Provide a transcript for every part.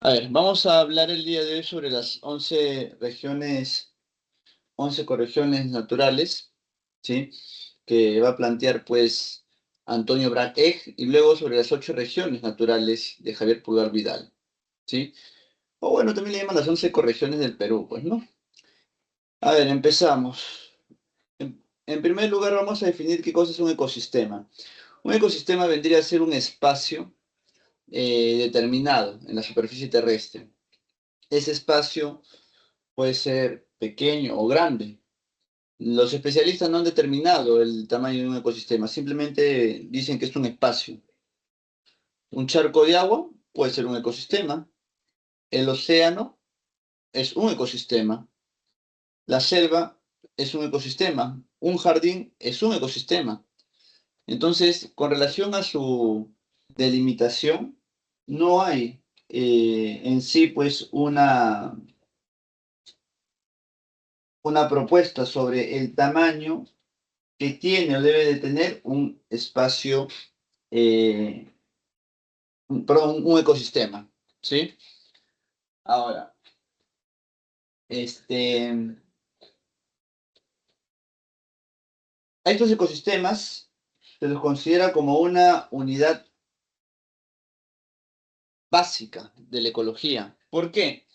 A ver, vamos a hablar el día de hoy sobre las 11 regiones, 11 ecorregiones naturales, ¿sí? Que va a plantear, pues, Antonio Brac Egg, y luego sobre las 8 regiones naturales de Javier Pulgar Vidal, ¿sí? O bueno, también le llaman las 11 ecorregiones del Perú, pues, ¿no? A ver, empezamos. En primer lugar, vamos a definir qué cosa es un ecosistema. Un ecosistema vendría a ser un espacio determinado en la superficie terrestre. Ese espacio puede ser pequeño o grande. Los especialistas no han determinado el tamaño de un ecosistema, simplemente dicen que es un espacio. Un charco de agua puede ser un ecosistema. El océano es un ecosistema. La selva es un ecosistema. Un jardín es un ecosistema. Entonces, con relación a su delimitación, no hay en sí pues una propuesta sobre el tamaño que tiene o debe de tener un espacio, eh, perdón, un ecosistema, ¿sí? Ahora, este, a estos ecosistemas se los considera como una unidad básica de la ecología. ¿Por qué?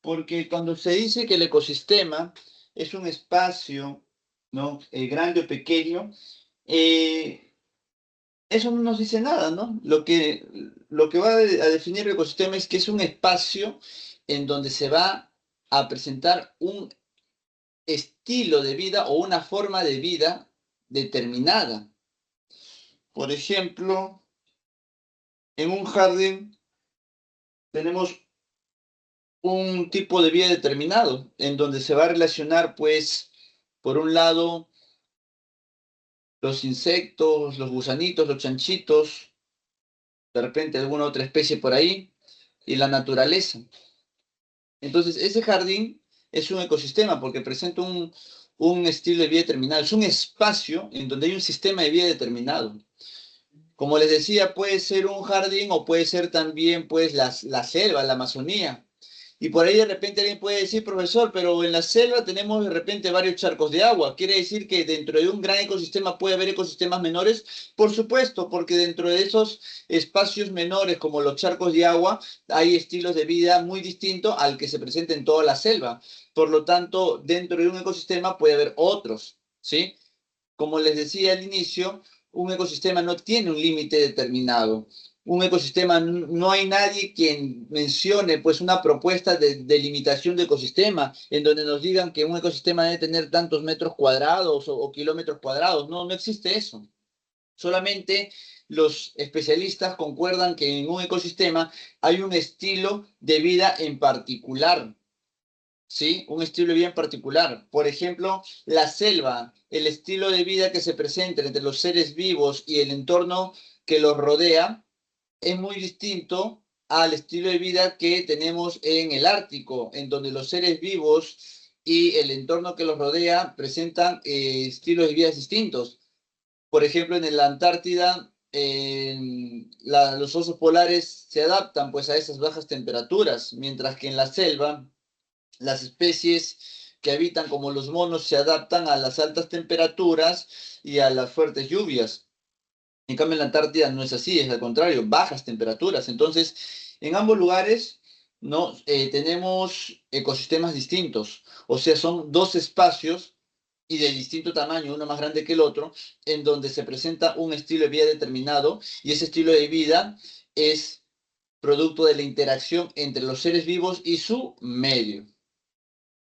Porque cuando se dice que el ecosistema es un espacio, ¿no? Grande o pequeño, eh, eso no nos dice nada, ¿no? Lo que va a definir el ecosistema es que es un espacio en donde se va a presentar un estilo de vida o una forma de vida determinada. Por ejemplo, en un jardín tenemos un tipo de vida determinado, en donde se va a relacionar, pues, por un lado, los insectos, los gusanitos, los chanchitos, de repente alguna otra especie por ahí, y la naturaleza. Entonces, ese jardín es un ecosistema porque presenta un estilo de vida determinado, es un espacio en donde hay un sistema de vida determinado. Como les decía, puede ser un jardín o puede ser también pues la selva, la Amazonía. Y por ahí de repente alguien puede decir, profesor, pero en la selva tenemos de repente varios charcos de agua. ¿Quiere decir que dentro de un gran ecosistema puede haber ecosistemas menores? Por supuesto, porque dentro de esos espacios menores como los charcos de agua hay estilos de vida muy distintos al que se presenta en toda la selva. Por lo tanto, dentro de un ecosistema puede haber otros, ¿sí? Como les decía al inicio, un ecosistema no tiene un límite determinado. Un ecosistema, no hay nadie quien mencione pues una propuesta de limitación de ecosistema, en donde nos digan que un ecosistema debe tener tantos metros cuadrados o kilómetros cuadrados. No, no existe eso. Solamente los especialistas concuerdan que en un ecosistema hay un estilo de vida en particular. ¿Sí? Un estilo bien particular. Por ejemplo, la selva, el estilo de vida que se presenta entre los seres vivos y el entorno que los rodea es muy distinto al estilo de vida que tenemos en el Ártico, en donde los seres vivos y el entorno que los rodea presentan estilos de vida distintos. Por ejemplo, en la Antártida, los osos polares se adaptan pues a esas bajas temperaturas, mientras que en la selva las especies que habitan como los monos se adaptan a las altas temperaturas y a las fuertes lluvias. En cambio, en la Antártida no es así, es al contrario, bajas temperaturas. Entonces, en ambos lugares no tenemos ecosistemas distintos, o sea, son dos espacios y de distinto tamaño, uno más grande que el otro, en donde se presenta un estilo de vida determinado y ese estilo de vida es producto de la interacción entre los seres vivos y su medio.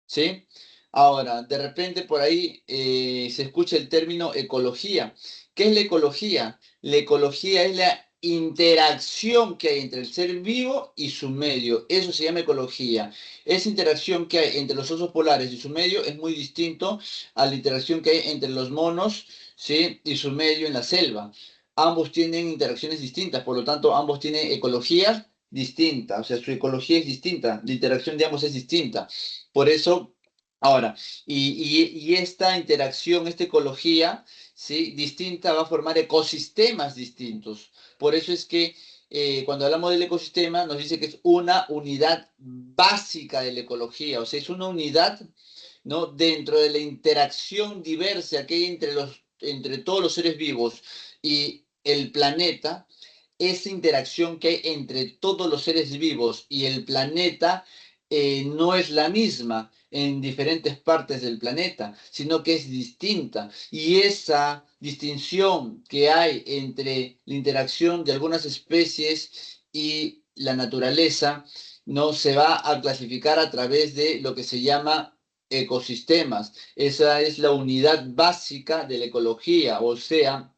¿Sí? Ahora, de repente por ahí se escucha el término ecología. ¿Qué es la ecología? La ecología es la interacción que hay entre el ser vivo y su medio. Eso se llama ecología. Esa interacción que hay entre los osos polares y su medio es muy distinto a la interacción que hay entre los monos, ¿sí? Y su medio en la selva. Ambos tienen interacciones distintas, por lo tanto, ambos tienen ecologías distintas, o sea, su ecología es distinta, la interacción de ambos es distinta. Por eso, ahora, y esta interacción, esta ecología, ¿sí? Distinta va a formar ecosistemas distintos. Por eso es que cuando hablamos del ecosistema, nos dice que es una unidad básica de la ecología, o sea, es una unidad, ¿no?, dentro de la interacción diversa que hay entre todos los seres vivos y el planeta. Esa interacción que hay entre todos los seres vivos y el planeta no es la misma en diferentes partes del planeta, sino que es distinta. Y esa distinción que hay entre la interacción de algunas especies y la naturaleza no se va a clasificar a través de lo que se llama ecosistemas. Esa es la unidad básica de la ecología, o sea,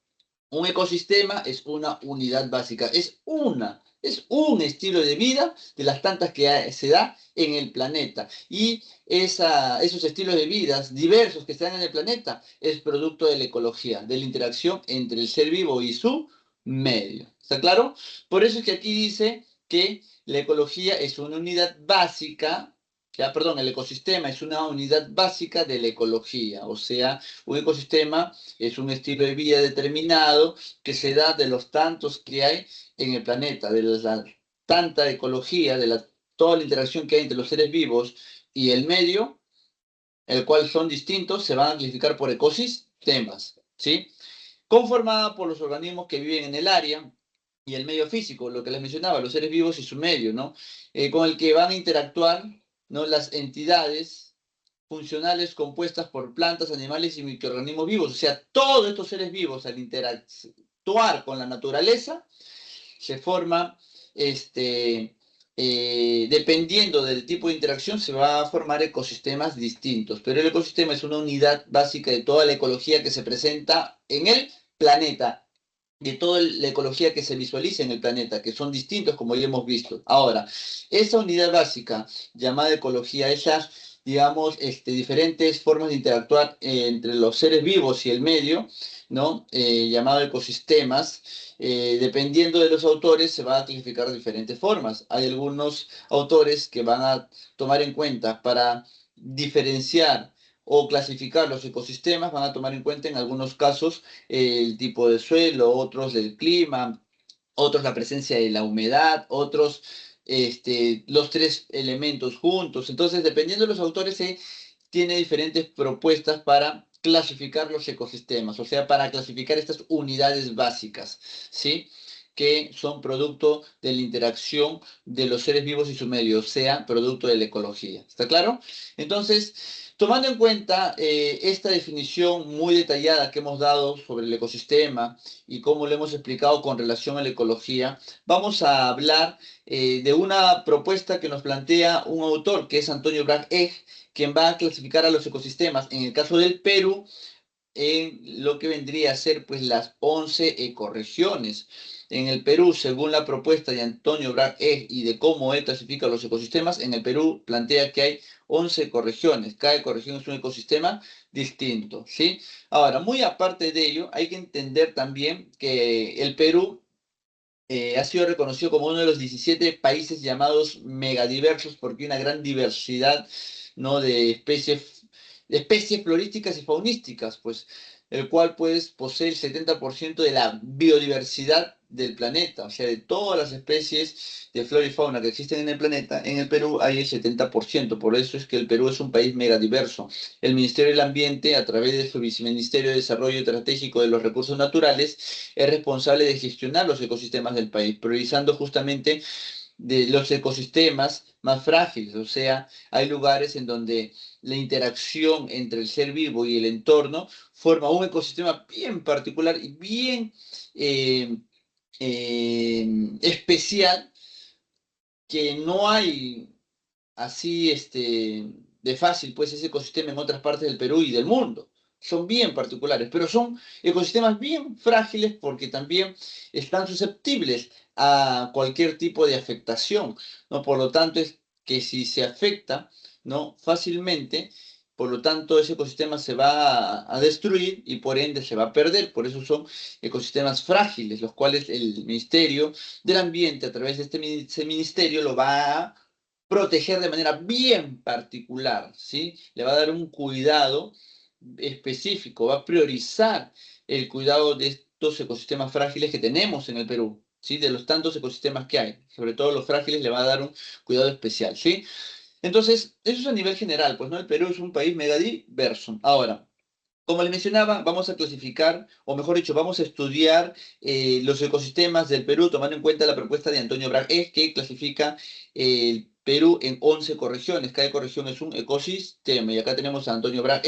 un ecosistema es una unidad básica, es un estilo de vida de las tantas que se da en el planeta. Y esos estilos de vida diversos que se dan en el planeta es producto de la ecología, de la interacción entre el ser vivo y su medio. ¿Está claro? Por eso es que aquí dice que la ecología es una unidad básica, ya, perdón, el ecosistema es una unidad básica de la ecología, o sea, un ecosistema es un estilo de vida determinado que se da de los tantos que hay en el planeta, de la tanta ecología, toda la interacción que hay entre los seres vivos y el medio, el cual son distintos, se van a clasificar por ecosistemas, ¿sí? Conformada por los organismos que viven en el área y el medio físico, lo que les mencionaba, los seres vivos y su medio, ¿no? Con el que van a interactuar, ¿no?, las entidades funcionales compuestas por plantas, animales y microorganismos vivos. O sea, todos estos seres vivos al interactuar con la naturaleza se forma, dependiendo del tipo de interacción, se va a formar ecosistemas distintos. Pero el ecosistema es una unidad básica de toda la ecología que se presenta en el planeta, de toda la ecología que se visualiza en el planeta, que son distintos como ya hemos visto. Ahora, esa unidad básica llamada ecología, esas, digamos, diferentes formas de interactuar entre los seres vivos y el medio, ¿no? Llamado ecosistemas, dependiendo de los autores, se va a clasificar de diferentes formas. Hay algunos autores que van a tomar en cuenta para diferenciar o clasificar los ecosistemas, van a tomar en cuenta en algunos casos el tipo de suelo, otros del clima, otros la presencia de la humedad, otros los tres elementos juntos. Entonces, dependiendo de los autores, se tiene diferentes propuestas para clasificar los ecosistemas, o sea, para clasificar estas unidades básicas, ¿sí?, que son producto de la interacción de los seres vivos y su medio, o sea, producto de la ecología. ¿Está claro? Entonces, tomando en cuenta esta definición muy detallada que hemos dado sobre el ecosistema y cómo lo hemos explicado con relación a la ecología, vamos a hablar de una propuesta que nos plantea un autor, que es Antonio Brag Egg, quien va a clasificar a los ecosistemas, en el caso del Perú, en lo que vendría a ser pues las 11 ecorregiones. En el Perú, según la propuesta de Antonio Brag Egg y de cómo él clasifica los ecosistemas, en el Perú plantea que hay 11 ecorregiones. Cada ecorregión es un ecosistema distinto, ¿sí? Ahora, muy aparte de ello, hay que entender también que el Perú ha sido reconocido como uno de los 17 países llamados megadiversos porque hay una gran diversidad, ¿no?, de especies florísticas y faunísticas, pues, el cual pues posee el 70% de la biodiversidad del planeta, o sea, de todas las especies de flora y fauna que existen en el planeta, en el Perú hay el 70%, por eso es que el Perú es un país megadiverso. El Ministerio del Ambiente, a través de su Viceministerio de Desarrollo Estratégico de los Recursos Naturales, es responsable de gestionar los ecosistemas del país, priorizando justamente de los ecosistemas más frágiles, o sea, hay lugares en donde la interacción entre el ser vivo y el entorno forma un ecosistema bien particular y bien eh, especial, que no hay así de fácil pues ese ecosistema en otras partes del Perú y del mundo. Son bien particulares, pero son ecosistemas bien frágiles porque también están susceptibles a cualquier tipo de afectación, ¿no? Por lo tanto, es que si se afecta, ¿no?, fácilmente, por lo tanto, ese ecosistema se va a destruir y por ende se va a perder. Por eso son ecosistemas frágiles, los cuales el Ministerio del Ambiente, a través de este ministerio, lo va a proteger de manera bien particular, ¿sí? Le va a dar un cuidado específico, va a priorizar el cuidado de estos ecosistemas frágiles que tenemos en el Perú. ¿sí? De los tantos ecosistemas que hay. Sobre todo los frágiles le va a dar un cuidado especial, ¿sí? Entonces, eso es a nivel general, pues, ¿no? El Perú es un país megadiverso. Ahora, como les mencionaba, vamos a clasificar, o mejor dicho, vamos a estudiar los ecosistemas del Perú, tomando en cuenta la propuesta de Antonio Brag, que clasifica el Perú en 11 corregiones. Cada corregión es un ecosistema. Y acá tenemos a Antonio Brag.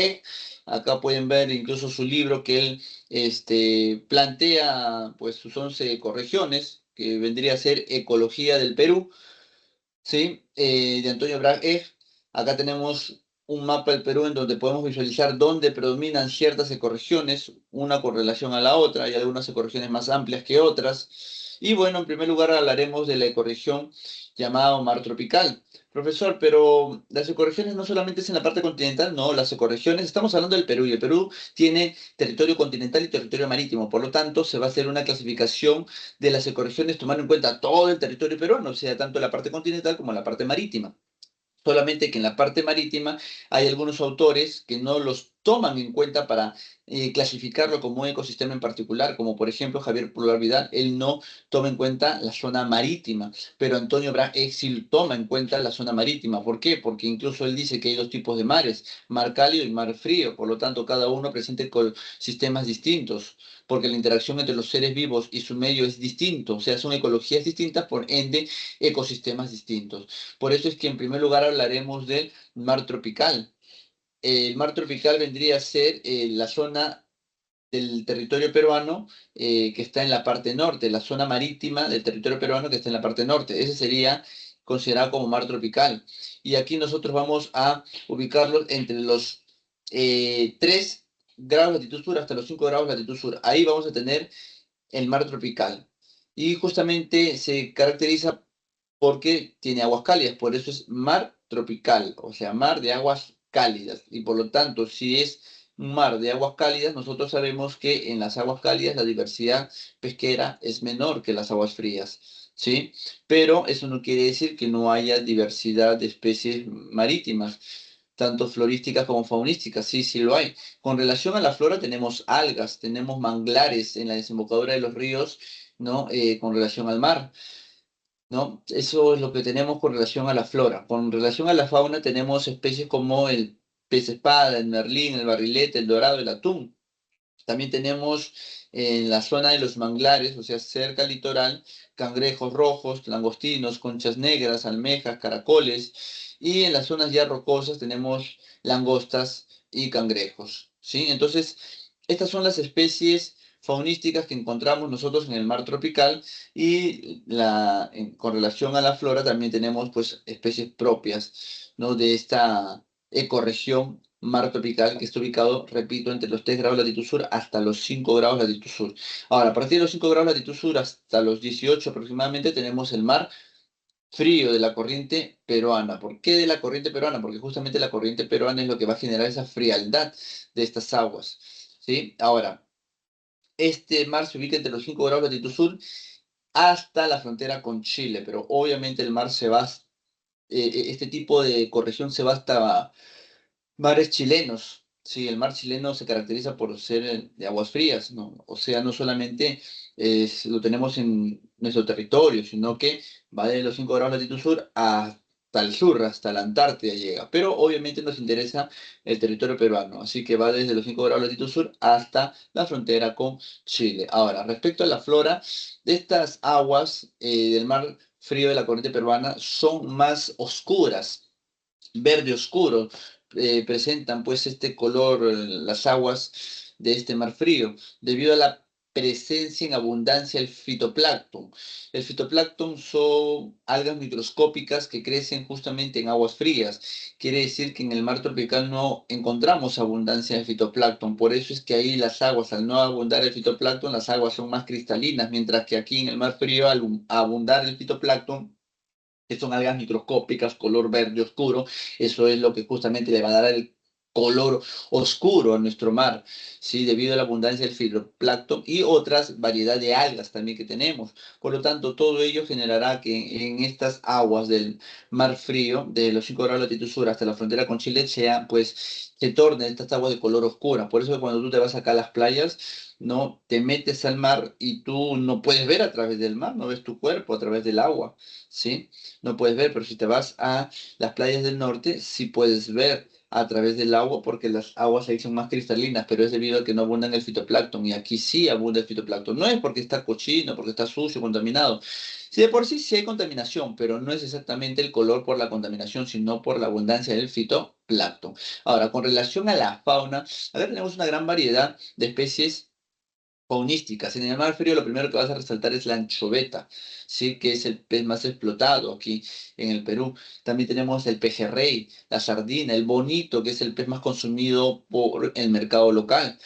Acá pueden ver incluso su libro que él plantea pues, sus 11 corregiones, que vendría a ser Ecología del Perú. ¿Sí? De Antonio Brag. Acá tenemos un mapa del Perú en donde podemos visualizar dónde predominan ciertas ecorregiones, una con relación a la otra, hay algunas ecorregiones más amplias que otras. Y bueno, en primer lugar hablaremos de la ecorregión llamada Mar Tropical. Profesor, pero las ecorregiones no solamente es en la parte continental, no, las ecorregiones, estamos hablando del Perú y el Perú tiene territorio continental y territorio marítimo, por lo tanto se va a hacer una clasificación de las ecorregiones tomando en cuenta todo el territorio peruano, o sea, tanto la parte continental como la parte marítima. Solamente que en la parte marítima hay algunos autores que no los toman en cuenta para clasificarlo como un ecosistema en particular, como por ejemplo Javier Pulgar Vidal, él no toma en cuenta la zona marítima, pero Antonio Brag sí toma en cuenta la zona marítima. ¿Por qué? Porque incluso él dice que hay dos tipos de mares, mar cálido y mar frío, por lo tanto cada uno presenta sistemas distintos, porque la interacción entre los seres vivos y su medio es distinto, o sea, son ecologías distintas, por ende, ecosistemas distintos. Por eso es que en primer lugar hablaremos del mar tropical. El mar tropical vendría a ser la zona del territorio peruano que está en la parte norte, la zona marítima del territorio peruano que está en la parte norte. Ese sería considerado como mar tropical. Y aquí nosotros vamos a ubicarlo entre los 3 grados latitud sur hasta los 5 grados latitud sur. Ahí vamos a tener el mar tropical. Y justamente se caracteriza porque tiene aguas cálidas, por eso es mar tropical, o sea, mar de aguas cálidas. Y por lo tanto, si es un mar de aguas cálidas, nosotros sabemos que en las aguas cálidas la diversidad pesquera es menor que las aguas frías, ¿sí? Pero eso no quiere decir que no haya diversidad de especies marítimas, tanto florísticas como faunísticas, sí, sí lo hay. Con relación a la flora tenemos algas, tenemos manglares en la desembocadura de los ríos, ¿no? Con relación al mar. ¿No? Eso es lo que tenemos con relación a la flora. Con relación a la fauna tenemos especies como el pez espada, el merlín, el barrilete, el dorado, el atún. También tenemos en la zona de los manglares, o sea, cerca al litoral, cangrejos rojos, langostinos, conchas negras, almejas, caracoles. Y en las zonas ya rocosas tenemos langostas y cangrejos, ¿sí? Entonces, estas son las especies faunísticas que encontramos nosotros en el mar tropical y con relación a la flora también tenemos pues especies propias, ¿no? De esta ecorregión mar tropical que está ubicado, repito, entre los 3 grados latitud sur hasta los 5 grados latitud sur. Ahora, a partir de los 5 grados latitud sur hasta los 18 aproximadamente tenemos el mar frío de la corriente peruana. ¿Por qué de la corriente peruana? Porque justamente la corriente peruana es lo que va a generar esa frialdad de estas aguas, ¿sí? Ahora, este mar se ubica entre los 5 grados latitud sur hasta la frontera con Chile, pero obviamente el mar se va, este tipo de corregión se va hasta mares chilenos. Sí, el mar chileno se caracteriza por ser de aguas frías, ¿no? O sea, no solamente lo tenemos en nuestro territorio, sino que va de los 5 grados latitud sur hasta el sur, hasta la Antártida llega. Pero obviamente nos interesa el territorio peruano, así que va desde los 5 grados latitud sur hasta la frontera con Chile. Ahora, respecto a la flora, de estas aguas del mar frío de la corriente peruana son más oscuras, verde oscuro, presentan pues este color, las aguas de este mar frío, debido a la presencia en abundancia del fitoplancton. El fitoplancton son algas microscópicas que crecen justamente en aguas frías. Quiere decir que en el mar tropical no encontramos abundancia de fitoplancton. Por eso es que ahí las aguas, al no abundar el fitoplancton, las aguas son más cristalinas, mientras que aquí en el mar frío, al abundar el fitoplancton, que son algas microscópicas, color verde oscuro. Eso es lo que justamente le va a dar el color oscuro a nuestro mar, ¿sí? Debido a la abundancia del fitoplancton y otras variedades de algas también que tenemos. Por lo tanto, todo ello generará que en estas aguas del mar frío, de los 5 grados de latitud sur hasta la frontera con Chile, pues, se tornen estas aguas de color oscura. Por eso que cuando tú te vas acá a las playas, ¿no? Te metes al mar y tú no puedes ver a través del mar, no ves tu cuerpo a través del agua, ¿sí? No puedes ver, pero si te vas a las playas del norte, sí puedes ver a través del agua porque las aguas ahí son más cristalinas, pero es debido a que no abundan el fitoplancton y aquí sí abunda el fitoplancton. No es porque está cochino, porque está sucio, contaminado. Sí, de por sí sí hay contaminación, pero no es exactamente el color por la contaminación, sino por la abundancia del fitoplancton. Ahora, con relación a la fauna, acá tenemos una gran variedad de especies faunísticas. En el mar frío lo primero que vas a resaltar es la anchoveta, ¿sí? Que es el pez más explotado aquí en el Perú. También tenemos el pejerrey, la sardina, el bonito, que es el pez más consumido por el mercado local.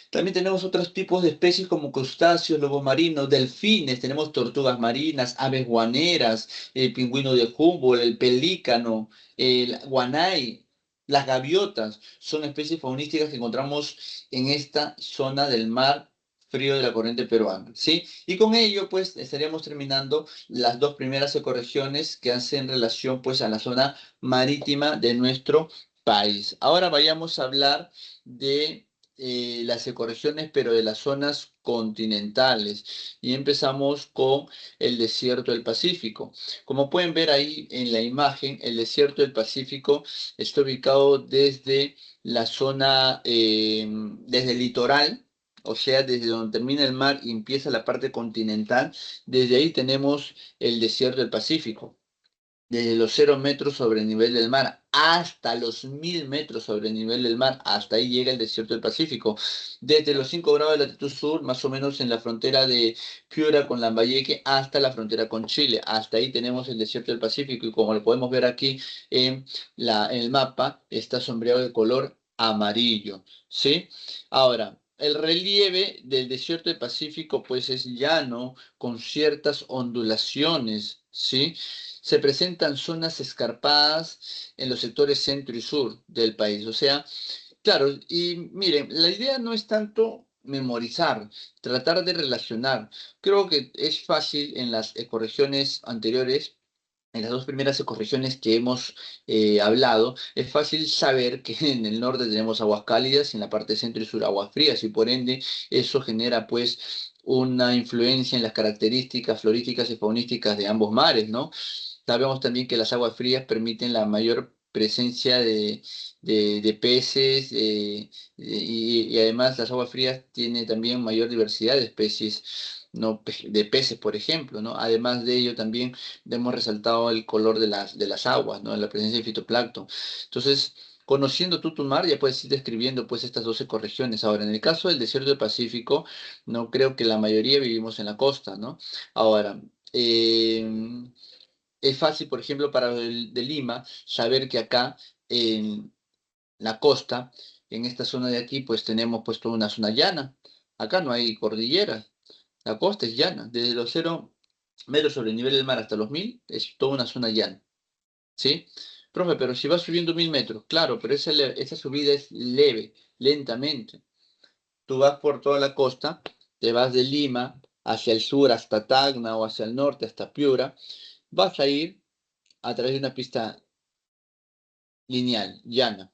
También tenemos otros tipos de especies como crustáceos, lobos marinos, delfines, tenemos tortugas marinas, aves guaneras, el pingüino de Humboldt, el pelícano, el guanay, las gaviotas, son especies faunísticas que encontramos en esta zona del mar frío de la corriente peruana, ¿sí? Y con ello, pues, estaríamos terminando las dos primeras ecorregiones que hacen relación, pues, a la zona marítima de nuestro país. Ahora vayamos a hablar de las ecorregiones, pero de las zonas continentales. Y empezamos con el desierto del Pacífico. Como pueden ver ahí en la imagen, el desierto del Pacífico está ubicado desde la zona, desde el litoral. O sea, desde donde termina el mar y empieza la parte continental, desde ahí tenemos el desierto del Pacífico desde los 0 metros sobre el nivel del mar hasta los 1000 metros sobre el nivel del mar, hasta ahí llega el desierto del Pacífico. Desde los 5 grados de latitud sur, más o menos en la frontera de Piura con Lambayeque, hasta la frontera con Chile. Hasta ahí tenemos el desierto del Pacífico y como lo podemos ver aquí en el mapa, está sombreado de color amarillo, ¿sí? Ahora, el relieve del desierto del Pacífico pues es llano con ciertas ondulaciones, ¿sí? Se presentan zonas escarpadas en los sectores centro y sur del país. O sea, claro, y miren, la idea no es tanto memorizar, tratar de relacionar. Creo que es fácil en las ecorregiones anteriores. En las dos primeras ecorregiones que hemos hablado, es fácil saber que en el norte tenemos aguas cálidas y en la parte centro y sur aguas frías y por ende eso genera pues una influencia en las características florísticas y faunísticas de ambos mares, ¿no? Sabemos también que las aguas frías permiten la mayor presencia de peces y además las aguas frías tienen también mayor diversidad de especies, ¿no? De peces, por ejemplo, ¿no? Además de ello también hemos resaltado el color de las aguas, ¿no? La presencia de fitoplancton. Entonces, conociendo tú tu mar, ya puedes ir describiendo pues estas 12 ecorregiones. Ahora, en el caso del desierto del Pacífico, no creo que la mayoría vivimos en la costa, ¿no? Ahora, es fácil, por ejemplo, para el de Lima, saber que acá en la costa, en esta zona de aquí, pues tenemos pues toda una zona llana. Acá no hay cordilleras. La costa es llana. Desde los 0 metros sobre el nivel del mar hasta los 1000 es toda una zona llana. ¿Sí? Profe, pero si vas subiendo 1000 metros, claro, pero esa subida es leve, lentamente. Tú vas por toda la costa, te vas de Lima hacia el sur hasta Tacna o hacia el norte hasta Piura, vas a ir a través de una pista lineal, llana.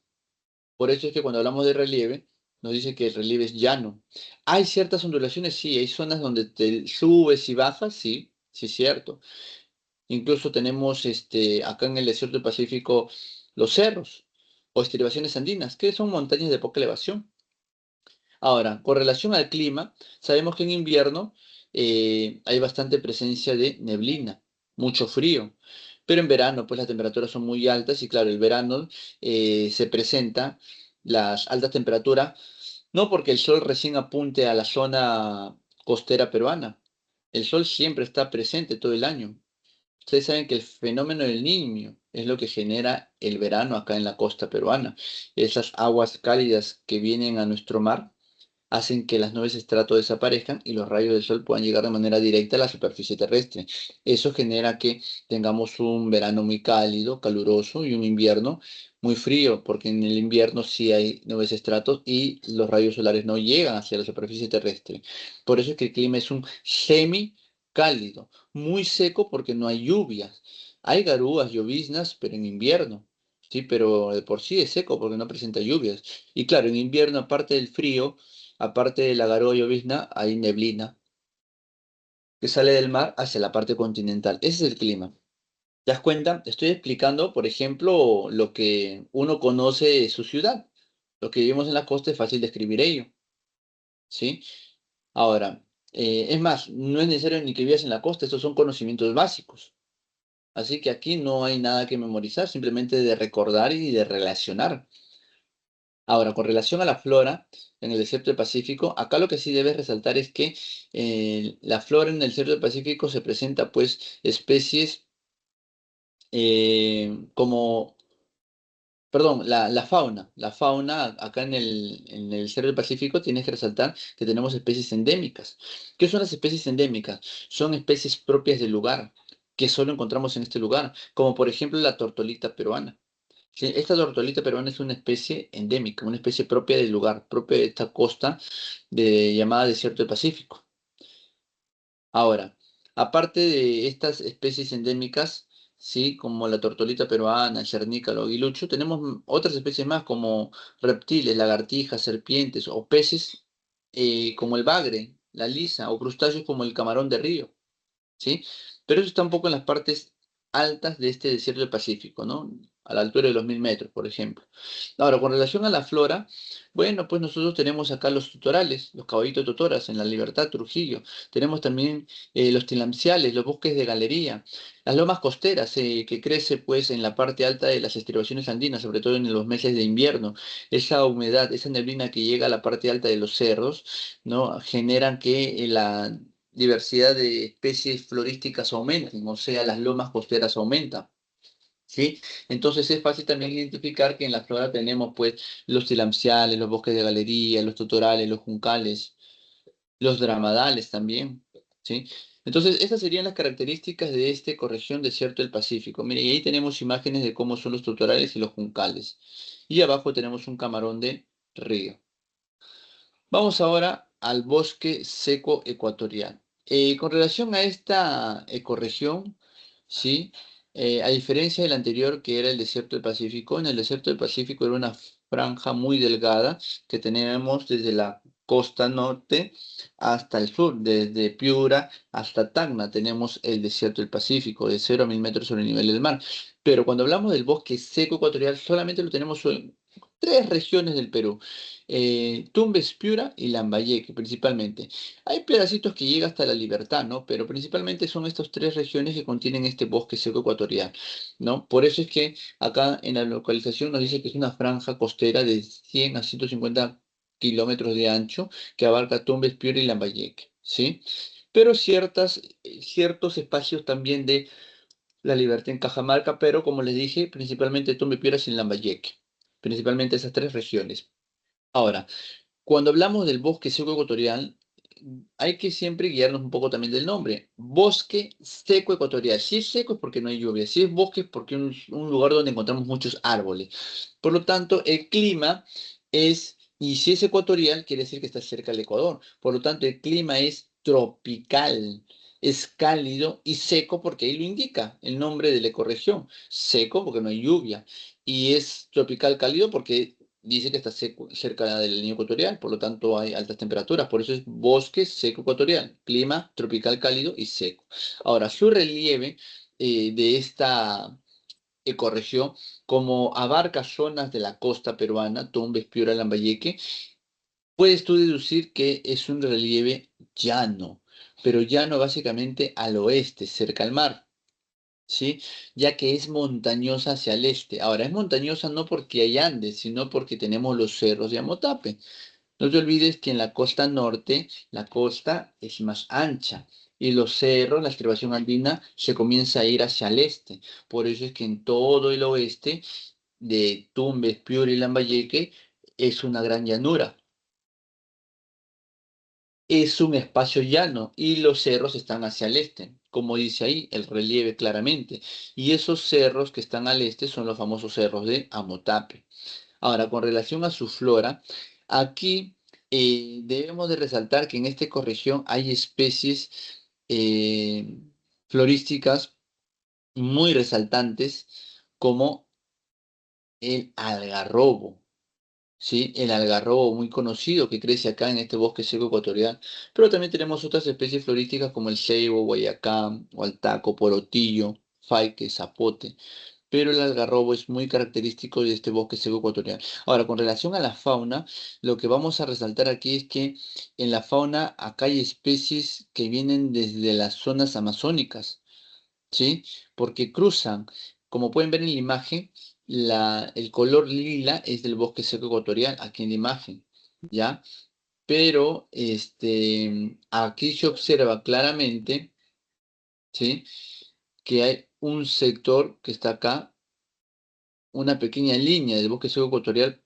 Por eso es que cuando hablamos de relieve, nos dice que el relieve es llano. ¿Hay ciertas ondulaciones? Sí, hay zonas donde te subes y bajas, sí, sí es cierto. Incluso tenemos acá en el desierto del Pacífico los cerros o estribaciones andinas, que son montañas de poca elevación. Ahora, con relación al clima, sabemos que en invierno hay bastante presencia de neblina, mucho frío, pero en verano pues las temperaturas son muy altas y claro, el verano se presenta las altas temperaturas no porque el sol recién apunte a la zona costera peruana, el sol siempre está presente todo el año. Ustedes saben que el fenómeno del Niño es lo que genera el verano acá en la costa peruana. Esas aguas cálidas que vienen a nuestro mar hacen que las nubes de estrato desaparezcan y los rayos del sol puedan llegar de manera directa a la superficie terrestre. Eso genera que tengamos un verano muy cálido, caluroso y un invierno muy frío, porque en el invierno sí hay nubes de estratos y los rayos solares no llegan hacia la superficie terrestre. Por eso es que el clima es un semicálido, muy seco porque no hay lluvias. Hay garúas, lloviznas, pero en invierno. Sí, pero de por sí es seco porque no presenta lluvias. Y claro, en invierno, aparte del frío, aparte de la garoa llovizna, hay neblina que sale del mar hacia la parte continental. Ese es el clima. ¿Te das cuenta? Estoy explicando, por ejemplo, lo que uno conoce de su ciudad. Lo que vivimos en la costa es fácil describir ello, ¿sí? Ahora, es más, no es necesario ni que vivas en la costa, estos son conocimientos básicos. Así que aquí no hay nada que memorizar, simplemente de recordar y de relacionar. Ahora, con relación a la flora en el desierto del Pacífico, acá lo que sí debes resaltar es que la flora en el desierto del Pacífico se presenta pues especies como, perdón, la fauna acá en el desierto del Pacífico tienes que resaltar que tenemos especies endémicas. ¿Qué son las especies endémicas? Son especies propias del lugar, que solo encontramos en este lugar, como por ejemplo la tortolita peruana. Sí, esta tortolita peruana es una especie endémica, una especie propia del lugar, propia de esta costa llamada Desierto del Pacífico. Ahora, aparte de estas especies endémicas, sí, como la tortolita peruana, el cernícalo, aguilucho, tenemos otras especies más como reptiles, lagartijas, serpientes o peces como el bagre, la lisa o crustáceos como el camarón de río. ¿Sí? Pero eso está un poco en las partes altas de este desierto del Pacífico, ¿no? A la altura de los 1000 metros, por ejemplo. Ahora, con relación a la flora, bueno, pues nosotros tenemos acá los tutorales, los caballitos totoras en La Libertad, Trujillo. Tenemos también los tilamciales, los bosques de galería, las lomas costeras, que crece pues en la parte alta de las estribaciones andinas, sobre todo en los meses de invierno. Esa humedad, esa neblina que llega a la parte alta de los cerros, ¿no? Generan que la diversidad de especies florísticas aumenten, o sea, las lomas costeras aumentan. ¿Sí? Entonces es fácil también identificar que en la flora tenemos pues los tilamciales, los bosques de galería, los totorales, los juncales, los dramadales también, ¿sí? Entonces esas serían las características de esta ecorregión desierto del Pacífico. Mire, y ahí tenemos imágenes de cómo son los totorales y los juncales. Y abajo tenemos un camarón de río. Vamos ahora al bosque seco ecuatorial. Con relación a esta ecorregión, ¿sí? A diferencia del anterior, que era el desierto del Pacífico, en el desierto del Pacífico era una franja muy delgada que teníamos desde la costa norte hasta el sur, desde Piura hasta Tacna, tenemos el desierto del Pacífico, de 0 a 1000 metros sobre el nivel del mar. Pero cuando hablamos del bosque seco ecuatorial, solamente lo tenemos en 3 regiones del Perú. Tumbes, Piura y Lambayeque, principalmente. Hay pedacitos que llega hasta La Libertad, ¿no? Pero principalmente son estas 3 regiones que contienen este bosque seco ecuatorial, ¿no? Por eso es que acá en la localización nos dice que es una franja costera de 100 a 150 kilómetros de ancho que abarca Tumbes, Piura y Lambayeque, ¿sí? Pero ciertos espacios también de La Libertad en Cajamarca, pero como les dije, principalmente Tumbes, Piura y Lambayeque, principalmente esas 3 regiones. Ahora, cuando hablamos del bosque seco ecuatorial, hay que siempre guiarnos un poco también del nombre. Bosque seco ecuatorial. Si es seco es porque no hay lluvia. Si es bosque es porque es un lugar donde encontramos muchos árboles. Por lo tanto, el clima y si es ecuatorial, quiere decir que está cerca del Ecuador. Por lo tanto, el clima es tropical. Es cálido y seco porque ahí lo indica el nombre de la ecorregión. Seco porque no hay lluvia. Y es tropical cálido porque dice que está cerca de la línea ecuatorial, por lo tanto hay altas temperaturas, por eso es bosque seco ecuatorial, clima tropical cálido y seco. Ahora, su relieve de esta ecorregión, como abarca zonas de la costa peruana, Tumbes, Piura, Lambayeque, puedes tú deducir que es un relieve llano, pero llano básicamente al oeste, cerca al mar. ¿Sí? Ya que es montañosa hacia el este. Ahora, es montañosa no porque hay Andes, sino porque tenemos los cerros de Amotape. No te olvides que en la costa norte, la costa es más ancha y los cerros, la estribación andina, se comienza a ir hacia el este. Por eso es que en todo el oeste de Tumbes, Piura y Lambayeque es una gran llanura. Es un espacio llano y los cerros están hacia el este, como dice ahí el relieve claramente. Y esos cerros que están al este son los famosos cerros de Amotape. Ahora, con relación a su flora, aquí debemos de resaltar que en esta ecorregión hay especies eh, florísticas muy resaltantes como el algarrobo. ¿sí? El algarrobo, muy conocido, que crece acá en este bosque seco ecuatorial. Pero también tenemos otras especies florísticas como el ceibo, guayacán, hualtaco, porotillo, faique, zapote. Pero el algarrobo es muy característico de este bosque seco ecuatorial. Ahora, con relación a la fauna, lo que vamos a resaltar aquí es que en la fauna acá hay especies que vienen desde las zonas amazónicas, ¿sí? Porque cruzan, como pueden ver en la imagen, el color lila es del bosque seco ecuatorial, aquí en la imagen, ¿ya? Pero aquí se observa claramente, ¿sí? Que hay un sector que está acá, una pequeña línea del bosque seco ecuatorial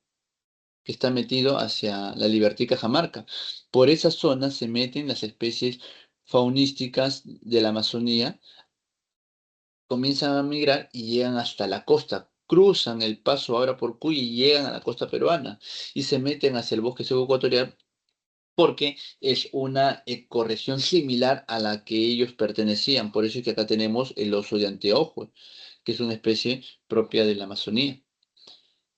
que está metido hacia la Libertad Cajamarca. Por esa zona se meten las especies faunísticas de la Amazonía, comienzan a migrar y llegan hasta la costa. Cruzan el paso ahora por Cuy y llegan a la costa peruana y se meten hacia el bosque seco ecuatorial porque es una ecorregión similar a la que ellos pertenecían. Por eso es que acá tenemos el oso de anteojo, que es una especie propia de la Amazonía.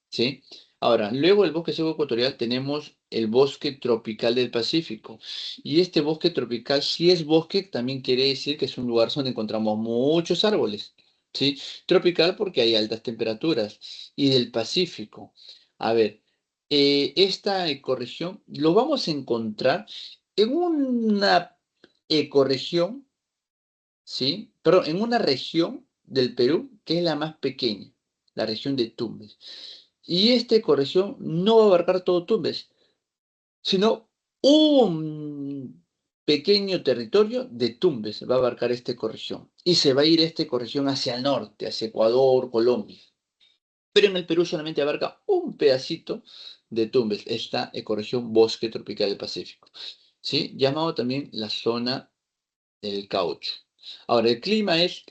¿Sí? Ahora, luego del bosque seco ecuatorial tenemos el bosque tropical del Pacífico. Y este bosque tropical, si es bosque, también quiere decir que es un lugar donde encontramos muchos árboles. ¿Sí? Tropical porque hay altas temperaturas. Y del Pacífico. A ver, esta ecorregión lo vamos a encontrar en una ecorregión, ¿sí? Pero en una región del Perú que es la más pequeña, la región de Tumbes. Y esta ecorregión no va a abarcar todo Tumbes, sino un pequeño territorio de Tumbes va a abarcar esta ecorregión. Y se va a ir esta ecorregión hacia el norte, hacia Ecuador, Colombia. Pero en el Perú solamente abarca un pedacito de Tumbes, esta ecorregión bosque tropical del Pacífico, ¿sí? Llamado también la zona del caucho. Ahora, el clima es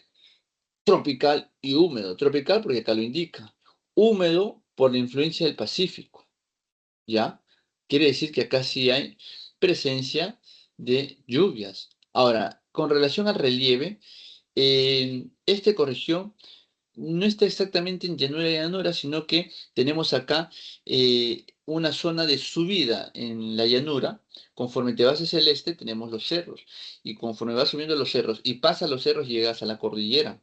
tropical y húmedo. Tropical porque acá lo indica. Húmedo por la influencia del Pacífico. ¿Ya? Quiere decir que acá sí hay presencia de lluvias. Ahora, con relación al relieve, esta ecorregión no está exactamente en llanura y llanura, sino que tenemos acá una zona de subida en la llanura. Conforme te vas hacia el este, tenemos los cerros. Y conforme vas subiendo los cerros y pasas los cerros, llegas a la cordillera.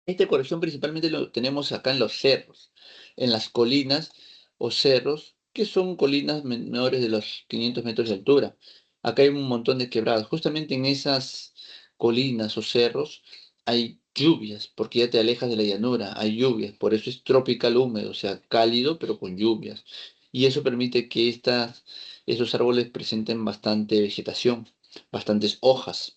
Esta corrección principalmente lo tenemos acá en los cerros, en las colinas o cerros, que son colinas menores de los 500 metros de altura. Acá hay un montón de quebradas. Justamente en esas colinas o cerros hay lluvias, porque ya te alejas de la llanura, hay lluvias, por eso es tropical húmedo, o sea, cálido pero con lluvias. Y eso permite que esos árboles presenten bastante vegetación, bastantes hojas.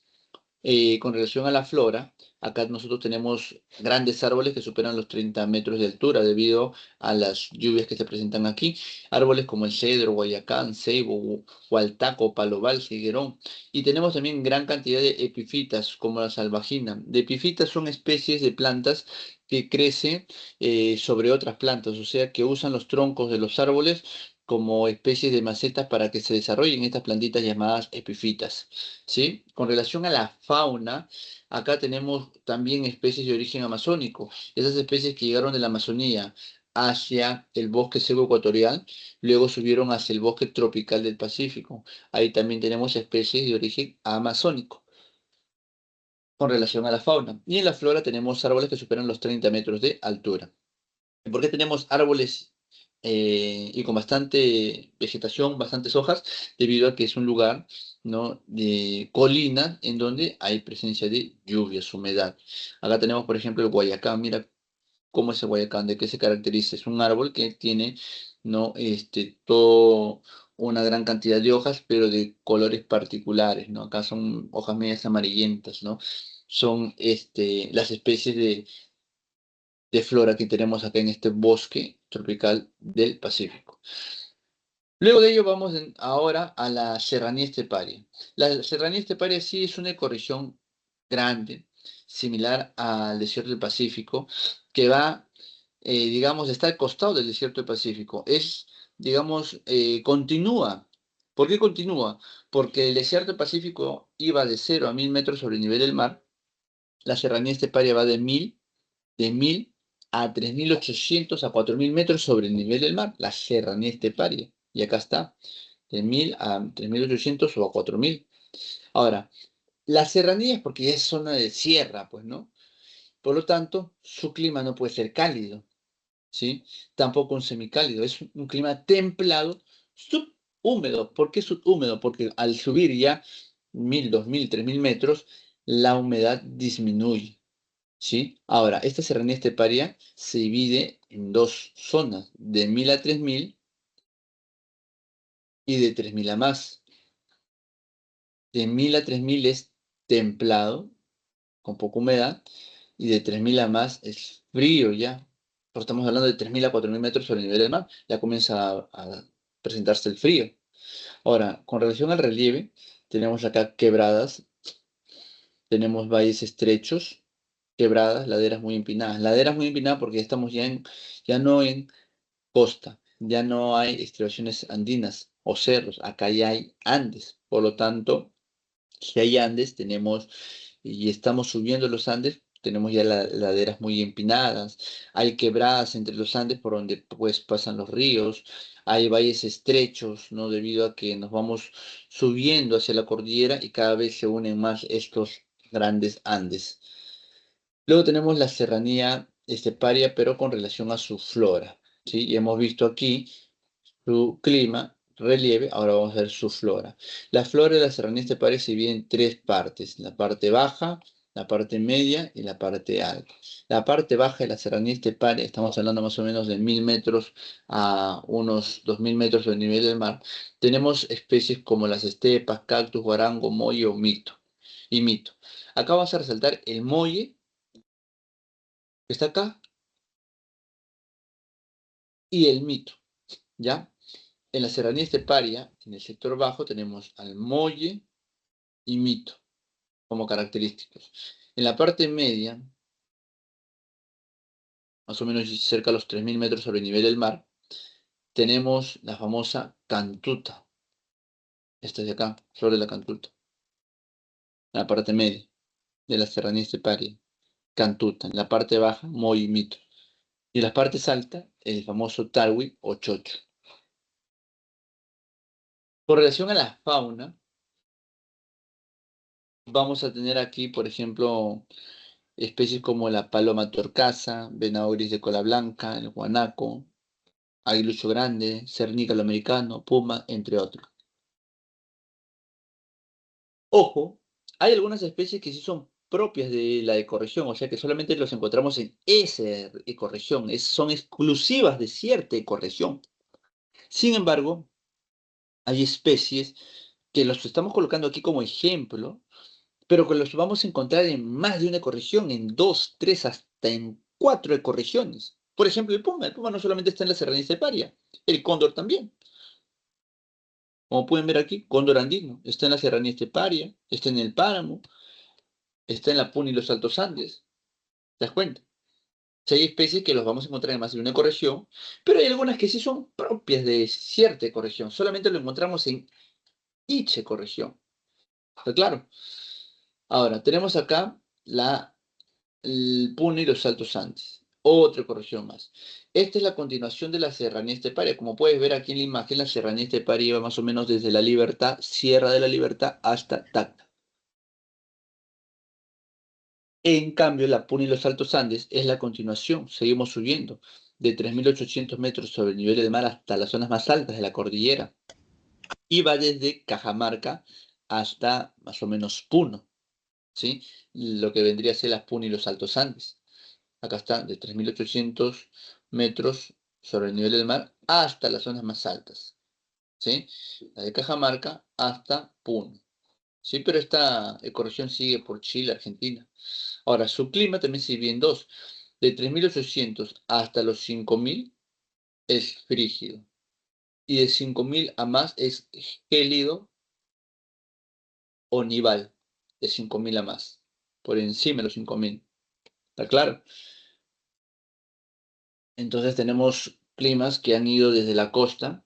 Con relación a la flora, acá nosotros tenemos grandes árboles que superan los 30 metros de altura debido a las lluvias que se presentan aquí. Árboles como el cedro, guayacán, ceibo, hualtaco, paloval, higuerón. Y tenemos también gran cantidad de epifitas como la salvagina. De epifitas son especies de plantas que crecen sobre otras plantas, o sea, que usan los troncos de los árboles como especies de macetas para que se desarrollen estas plantitas llamadas epifitas. ¿Sí? Con relación a la fauna, acá tenemos también especies de origen amazónico. Esas especies que llegaron de la Amazonía hacia el bosque seco ecuatorial, luego subieron hacia el bosque tropical del Pacífico. Ahí también tenemos especies de origen amazónico con relación a la fauna. Y en la flora tenemos árboles que superan los 30 metros de altura. ¿Por qué tenemos árboles y con bastante vegetación, bastantes hojas? Debido a que es un lugar, ¿no?, de colina en donde hay presencia de lluvias, humedad. Acá tenemos, por ejemplo, el guayacán. Mira cómo es el guayacán, de qué se caracteriza. Es un árbol que tiene, ¿no?, todo una gran cantidad de hojas, pero de colores particulares, ¿no? Acá son hojas medias amarillentas, ¿no? Son las especies de flora que tenemos acá en este bosque tropical del Pacífico. Luego de ello vamos ahora a la serranía esteparia. La serranía esteparia sí es una ecorregión grande, similar al desierto del Pacífico, que va, digamos, está al costado del desierto del Pacífico. Es, digamos, continúa. ¿Por qué continúa? Porque el desierto del Pacífico iba de 0 a 1000 metros sobre el nivel del mar. La serranía esteparia va de 1000 de 1000 a 3.800 a 4.000 metros sobre el nivel del mar, la serranía esteparia. Y acá está, de 1.000 a 3.800 o a 4.000. Ahora, la serranía es porque ya es zona de sierra, pues, ¿no? Por lo tanto, su clima no puede ser cálido, ¿sí? Tampoco un semicálido, es un clima templado, subhúmedo. ¿Por qué subhúmedo? Porque al subir ya 1.000, 2.000, 3.000 metros, la humedad disminuye, ¿sí? Ahora, esta serranía esteparia se divide en dos zonas, de 1.000 a 3.000 y de 3.000 a más. De 1.000 a 3.000 es templado, con poca humedad, y de 3.000 a más es frío ya. Pero estamos hablando de 3.000 a 4.000 metros sobre el nivel del mar, ya comienza a presentarse el frío. Ahora, con relación al relieve, tenemos acá quebradas, tenemos valles estrechos, quebradas, laderas muy empinadas. Laderas muy empinadas porque ya estamos ya no en costa, ya no hay estribaciones andinas o cerros, acá ya hay Andes. Por lo tanto, si hay Andes, tenemos, y estamos subiendo los Andes, tenemos ya laderas muy empinadas, hay quebradas entre los Andes por donde pues pasan los ríos, hay valles estrechos, ¿no? Debido a que nos vamos subiendo hacia la cordillera y cada vez se unen más estos grandes Andes. Luego tenemos la serranía esteparia, pero con relación a su flora, ¿sí? Y hemos visto aquí su clima, relieve, ahora vamos a ver su flora. La flora de la serranía esteparia se divide en tres partes, la parte baja, la parte media y la parte alta. La parte baja de la serranía esteparia, estamos hablando más o menos de 1.000 metros a unos 2.000 metros del nivel del mar, tenemos especies como las estepas, cactus, guarango, molle o mito. Y mito. Acá vamos a resaltar el molle, que está acá, y el mito, ¿ya? En la serranía esteparia, en el sector bajo, tenemos al molle y mito como característicos. En la parte media, más o menos cerca de los 3.000 metros sobre el nivel del mar, tenemos la famosa cantuta. Esta de acá, flor de la cantuta. En la parte media de la serranía esteparia, cantuta. En la parte baja, molle y mito. Y en las partes altas, el famoso tarwi o chocho. Con relación a la fauna, vamos a tener aquí, por ejemplo, especies como la paloma torcaza, venado gris de cola blanca, el guanaco, aguilucho grande, cernícalo americano, puma, entre otros. Ojo, hay algunas especies que sí son propias de la ecorregión, o sea que solamente los encontramos en esa ecorregión, son exclusivas de cierta ecorregión. Sin embargo, hay especies que los estamos colocando aquí como ejemplo, pero que los vamos a encontrar en más de una ecorregión, en dos, tres, hasta en cuatro ecorregiones. Por ejemplo, el puma no solamente está en la serranía esteparia, el cóndor también. Como pueden ver aquí, cóndor andino, está en la serranía esteparia, está en el páramo, está en la puna y los altos Andes. ¿Te das cuenta? Si hay especies que los vamos a encontrar en más de una ecorregión, pero hay algunas que sí son propias de cierta ecorregión, solamente lo encontramos en dicha ecorregión. ¿Está claro? Ahora, tenemos acá el Puna y los Altos Andes. Otra corrección más. Esta es la continuación de la serranía esteparia. Como puedes ver aquí en la imagen, la serranía esteparia va más o menos desde la Libertad, Sierra de la Libertad, hasta Tacna. En cambio, la Puna y los Altos Andes es la continuación. Seguimos subiendo de 3.800 metros sobre el nivel del mar hasta las zonas más altas de la cordillera. Y va desde Cajamarca hasta más o menos Puno, ¿sí? Lo que vendría a ser las Puna y los Altos Andes. Acá está, de 3.800 metros sobre el nivel del mar hasta las zonas más altas, ¿sí? La de Cajamarca hasta Puno, ¿sí? Pero esta ecorregión sigue por Chile, Argentina. Ahora, su clima también se divide en dos. De 3.800 hasta los 5.000 es frígido. Y de 5.000 a más es gélido o nival. De 5.000 a más. Por encima de los 5.000. ¿Está claro? Entonces tenemos climas que han ido desde la costa,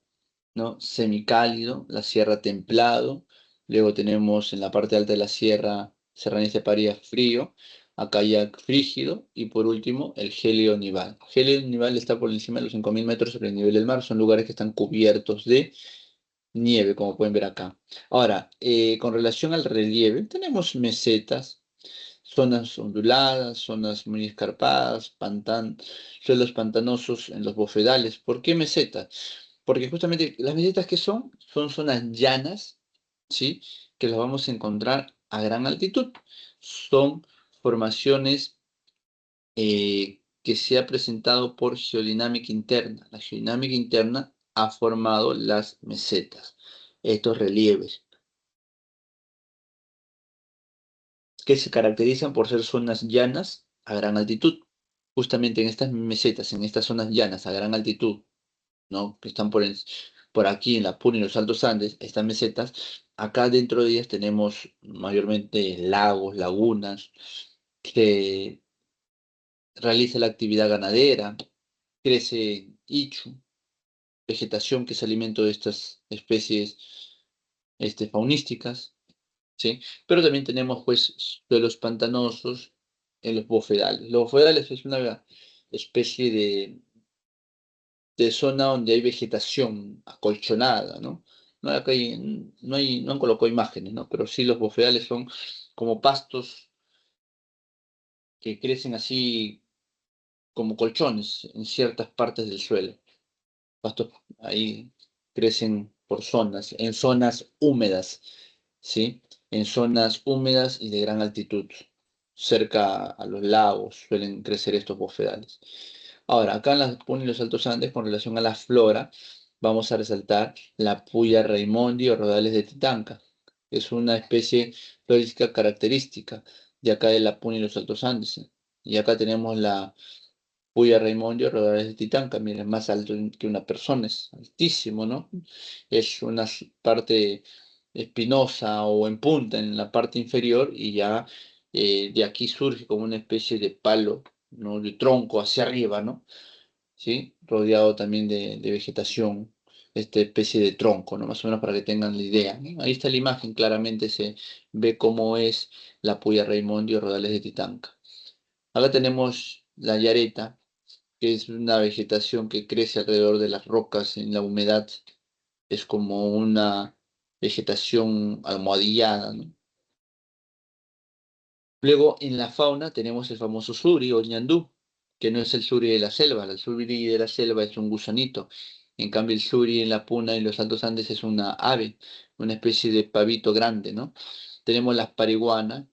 ¿no? Semicálido, la sierra templado, luego tenemos en la parte alta de la sierra, serranía esteparia frío, acá ya frígido, y por último el Helio Nival. Helio Nival está por encima de los 5.000 metros sobre el nivel del mar, son lugares que están cubiertos de nieve, como pueden ver acá. Ahora, con relación al relieve, tenemos mesetas, zonas onduladas, zonas muy escarpadas, suelos pantanosos en los bofedales. ¿Por qué mesetas? Porque justamente las mesetas que son zonas llanas, ¿sí? Que las vamos a encontrar a gran altitud. Son formaciones que se ha presentado por geodinámica interna. La geodinámica interna ha formado las mesetas, estos relieves, que se caracterizan por ser zonas llanas a gran altitud. Justamente en estas mesetas, en estas zonas llanas a gran altitud, ¿no? Que están por aquí en la Puna y los Altos Andes, estas mesetas, acá dentro de ellas tenemos mayormente lagos, lagunas, que realiza la actividad ganadera, crece ichu, vegetación que es alimento de estas especies faunísticas, ¿sí? Pero también tenemos pues suelos pantanosos en los bofedales. Los bofedales es una especie de zona donde hay vegetación acolchonada, ¿no? No, no han colocado imágenes, ¿no? Pero sí los bofedales son como pastos que crecen así como colchones en ciertas partes del suelo. Pastos ahí crecen por zonas, en zonas húmedas, ¿sí? En zonas húmedas y de gran altitud. Cerca a los lagos suelen crecer estos bofedales. Ahora, acá en las Puna y los Altos Andes, con relación a la flora, vamos a resaltar la puya raimondi o rodales de Titanca. Es una especie florística característica de acá de la Puna y los Altos Andes. Y acá tenemos la Puya Raimondio, rodales de Titanca, mira, es más alto que una persona, es altísimo, ¿no? Es una parte espinosa o en punta en la parte inferior y ya de aquí surge como una especie de palo, ¿no? De tronco hacia arriba, ¿no? ¿Sí? Rodeado también de vegetación, esta especie de tronco, ¿no? Más o menos para que tengan la idea, ¿no? Ahí está la imagen, claramente se ve cómo es la Puya Raimondio, rodales de Titanca. Acá tenemos la yareta, que es una vegetación que crece alrededor de las rocas en la humedad. Es como una vegetación almohadillada, ¿no? Luego, en la fauna tenemos el famoso suri o ñandú, que no es el suri de la selva. El suri de la selva es un gusanito. En cambio, el suri en la puna y los Altos Andes es una ave, una especie de pavito grande, ¿no? Tenemos las pariguanas,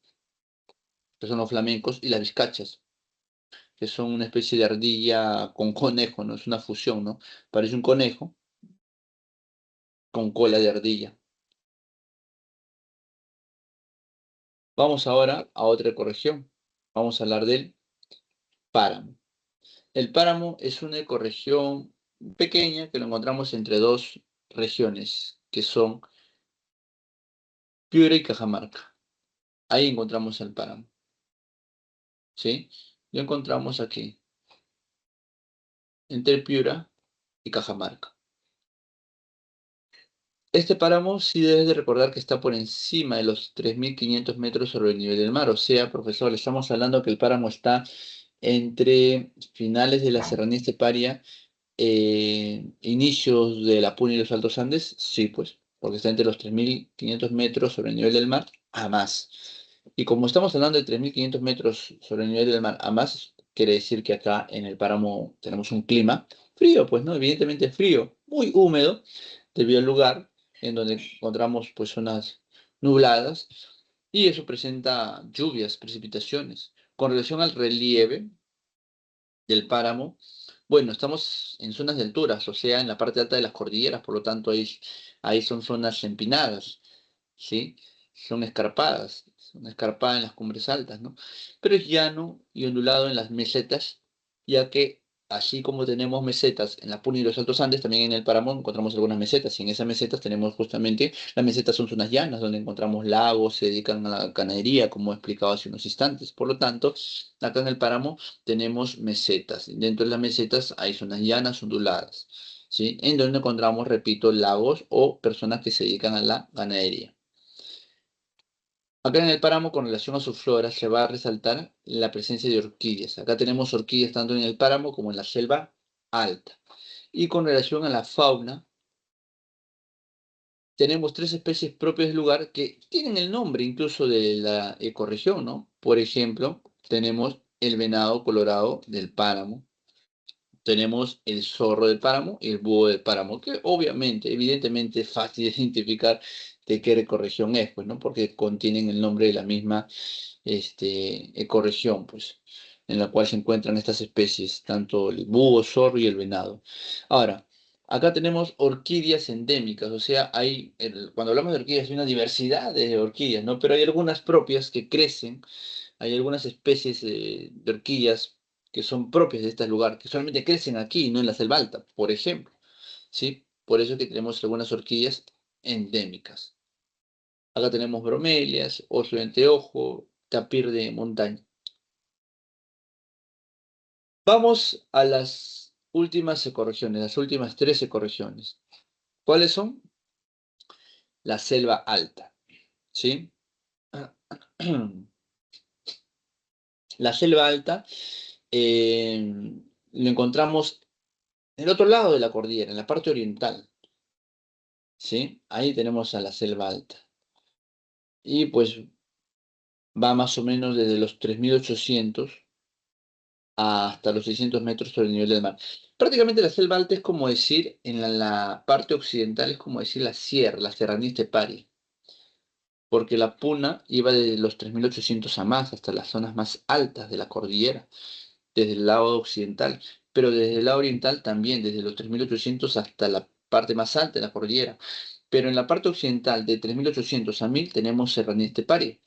que son los flamencos, y las vizcachas, que son una especie de ardilla con conejo, ¿no? Es una fusión, ¿no? Parece un conejo con cola de ardilla. Vamos ahora a otra ecorregión. Vamos a hablar del páramo. El páramo es una ecorregión pequeña que lo encontramos entre dos regiones, que son Piura y Cajamarca. Ahí encontramos el páramo, ¿sí? Lo encontramos aquí, entre Piura y Cajamarca. Este páramo sí debes de recordar que está por encima de los 3.500 metros sobre el nivel del mar. O sea, profesor, le estamos hablando que el páramo está entre finales de la serranía esteparia, inicios de la Puna y los Altos Andes, sí, pues, porque está entre los 3.500 metros sobre el nivel del mar a más. Y como estamos hablando de 3.500 metros sobre el nivel del mar a más, quiere decir que acá en el páramo tenemos un clima frío, pues, ¿no? Evidentemente frío, muy húmedo, debido al lugar en donde encontramos, pues, zonas nubladas, y eso presenta lluvias, precipitaciones. Con relación al relieve del páramo, bueno, estamos en zonas de alturas, o sea, en la parte alta de las cordilleras, por lo tanto, ahí son zonas empinadas, ¿sí? Son escarpadas en las cumbres altas, ¿no? Pero es llano y ondulado en las mesetas, ya que así como tenemos mesetas en la Puna y los Altos Andes, también en el páramo encontramos algunas mesetas, y en esas mesetas tenemos justamente, las mesetas son zonas llanas, donde encontramos lagos, se dedican a la ganadería, como he explicado hace unos instantes. Por lo tanto, acá en el páramo tenemos mesetas. Dentro de las mesetas hay zonas llanas onduladas, ¿sí? En donde encontramos, repito, lagos o personas que se dedican a la ganadería. Acá en el páramo, con relación a su flora, se va a resaltar la presencia de orquídeas. Acá tenemos orquídeas tanto en el páramo como en la selva alta. Y con relación a la fauna, tenemos tres especies propias del lugar que tienen el nombre incluso de la ecorregión, ¿no? Por ejemplo, tenemos el venado colorado del páramo, tenemos el zorro del páramo y el búho del páramo, que obviamente, evidentemente es fácil de identificar de qué ecorregión es, pues, ¿no? Porque contienen el nombre de la misma ecorregión, pues, en la cual se encuentran estas especies, tanto el búho, zorro y el venado. Ahora, acá tenemos orquídeas endémicas, o sea, cuando hablamos de orquídeas hay una diversidad de orquídeas, ¿no? Pero hay algunas propias que crecen, hay algunas especies de orquídeas que son propias de este lugar, que solamente crecen aquí, no en la selva alta, por ejemplo, ¿sí? Por eso que tenemos algunas orquídeas endémicas. Acá tenemos bromelias, oso de anteojo, tapir de montaña. Vamos a las últimas ecorregiones, las últimas tres ecorregiones. ¿Cuáles son? La selva alta, ¿sí? La selva alta lo encontramos en el otro lado de la cordillera, en la parte oriental, ¿sí? Ahí tenemos a la selva alta. Y pues va más o menos desde los 3.800 hasta los 600 metros sobre el nivel del mar. Prácticamente la selva alta es como decir, en la parte occidental es como decir la sierra, la serranía esteparia, porque la puna iba desde los 3.800 a más, hasta las zonas más altas de la cordillera, desde el lado occidental, pero desde el lado oriental también, desde los 3.800 hasta la parte más alta de la cordillera. Pero en la parte occidental, de 3.800 a 1.000, tenemos serranía esteparia.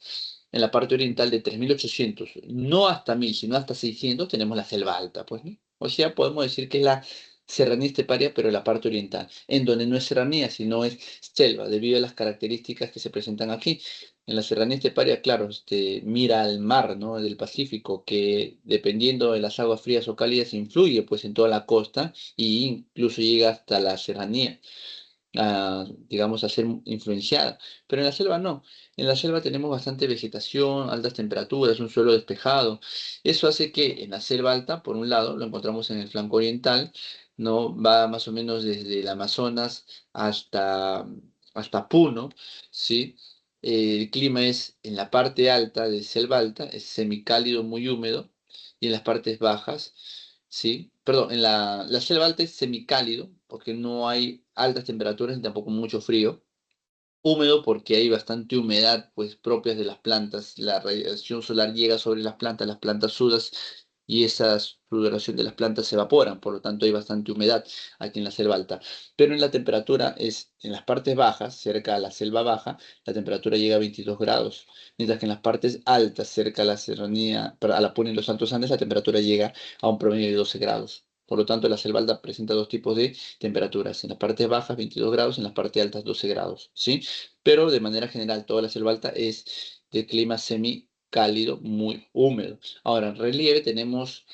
En la parte oriental, de 3.800 no hasta 1.000 sino hasta 600 tenemos la selva alta, pues, ¿no? O sea, podemos decir que es la serranía esteparia, pero en la parte oriental, en donde no es serranía, sino es selva, debido a las características que se presentan aquí. En la serranía esteparia, claro, mira al mar, ¿no? Del Pacífico, que dependiendo de las aguas frías o cálidas, influye pues en toda la costa e incluso llega hasta la serranía, digamos, a ser influenciada. Pero en la selva no. En la selva tenemos bastante vegetación, altas temperaturas, un suelo despejado. Eso hace que en la selva alta, por un lado, lo encontramos en el flanco oriental, ¿no? Va más o menos desde el Amazonas hasta Puno, ¿sí? El clima es en la parte alta de selva alta, es semicálido, muy húmedo, y en las partes bajas, ¿sí? Perdón, la selva alta es semicálido, porque no hay altas temperaturas ni tampoco mucho frío. Húmedo porque hay bastante humedad, pues propias de las plantas. La radiación solar llega sobre las plantas sudan y esa sudoración de las plantas se evaporan, por lo tanto hay bastante humedad aquí en la selva alta. Pero en la temperatura en las partes bajas, cerca a la selva baja, la temperatura llega a 22 grados, mientras que en las partes altas, cerca a la serranía, a la Puna y los Altos Andes, la temperatura llega a un promedio de 12 grados. Por lo tanto, la selva alta presenta dos tipos de temperaturas. En las partes bajas, 22 grados, en las partes altas, 12 grados, ¿sí? Pero de manera general, toda la selva alta es de clima semicálido, muy húmedo. Ahora, en relieve tenemos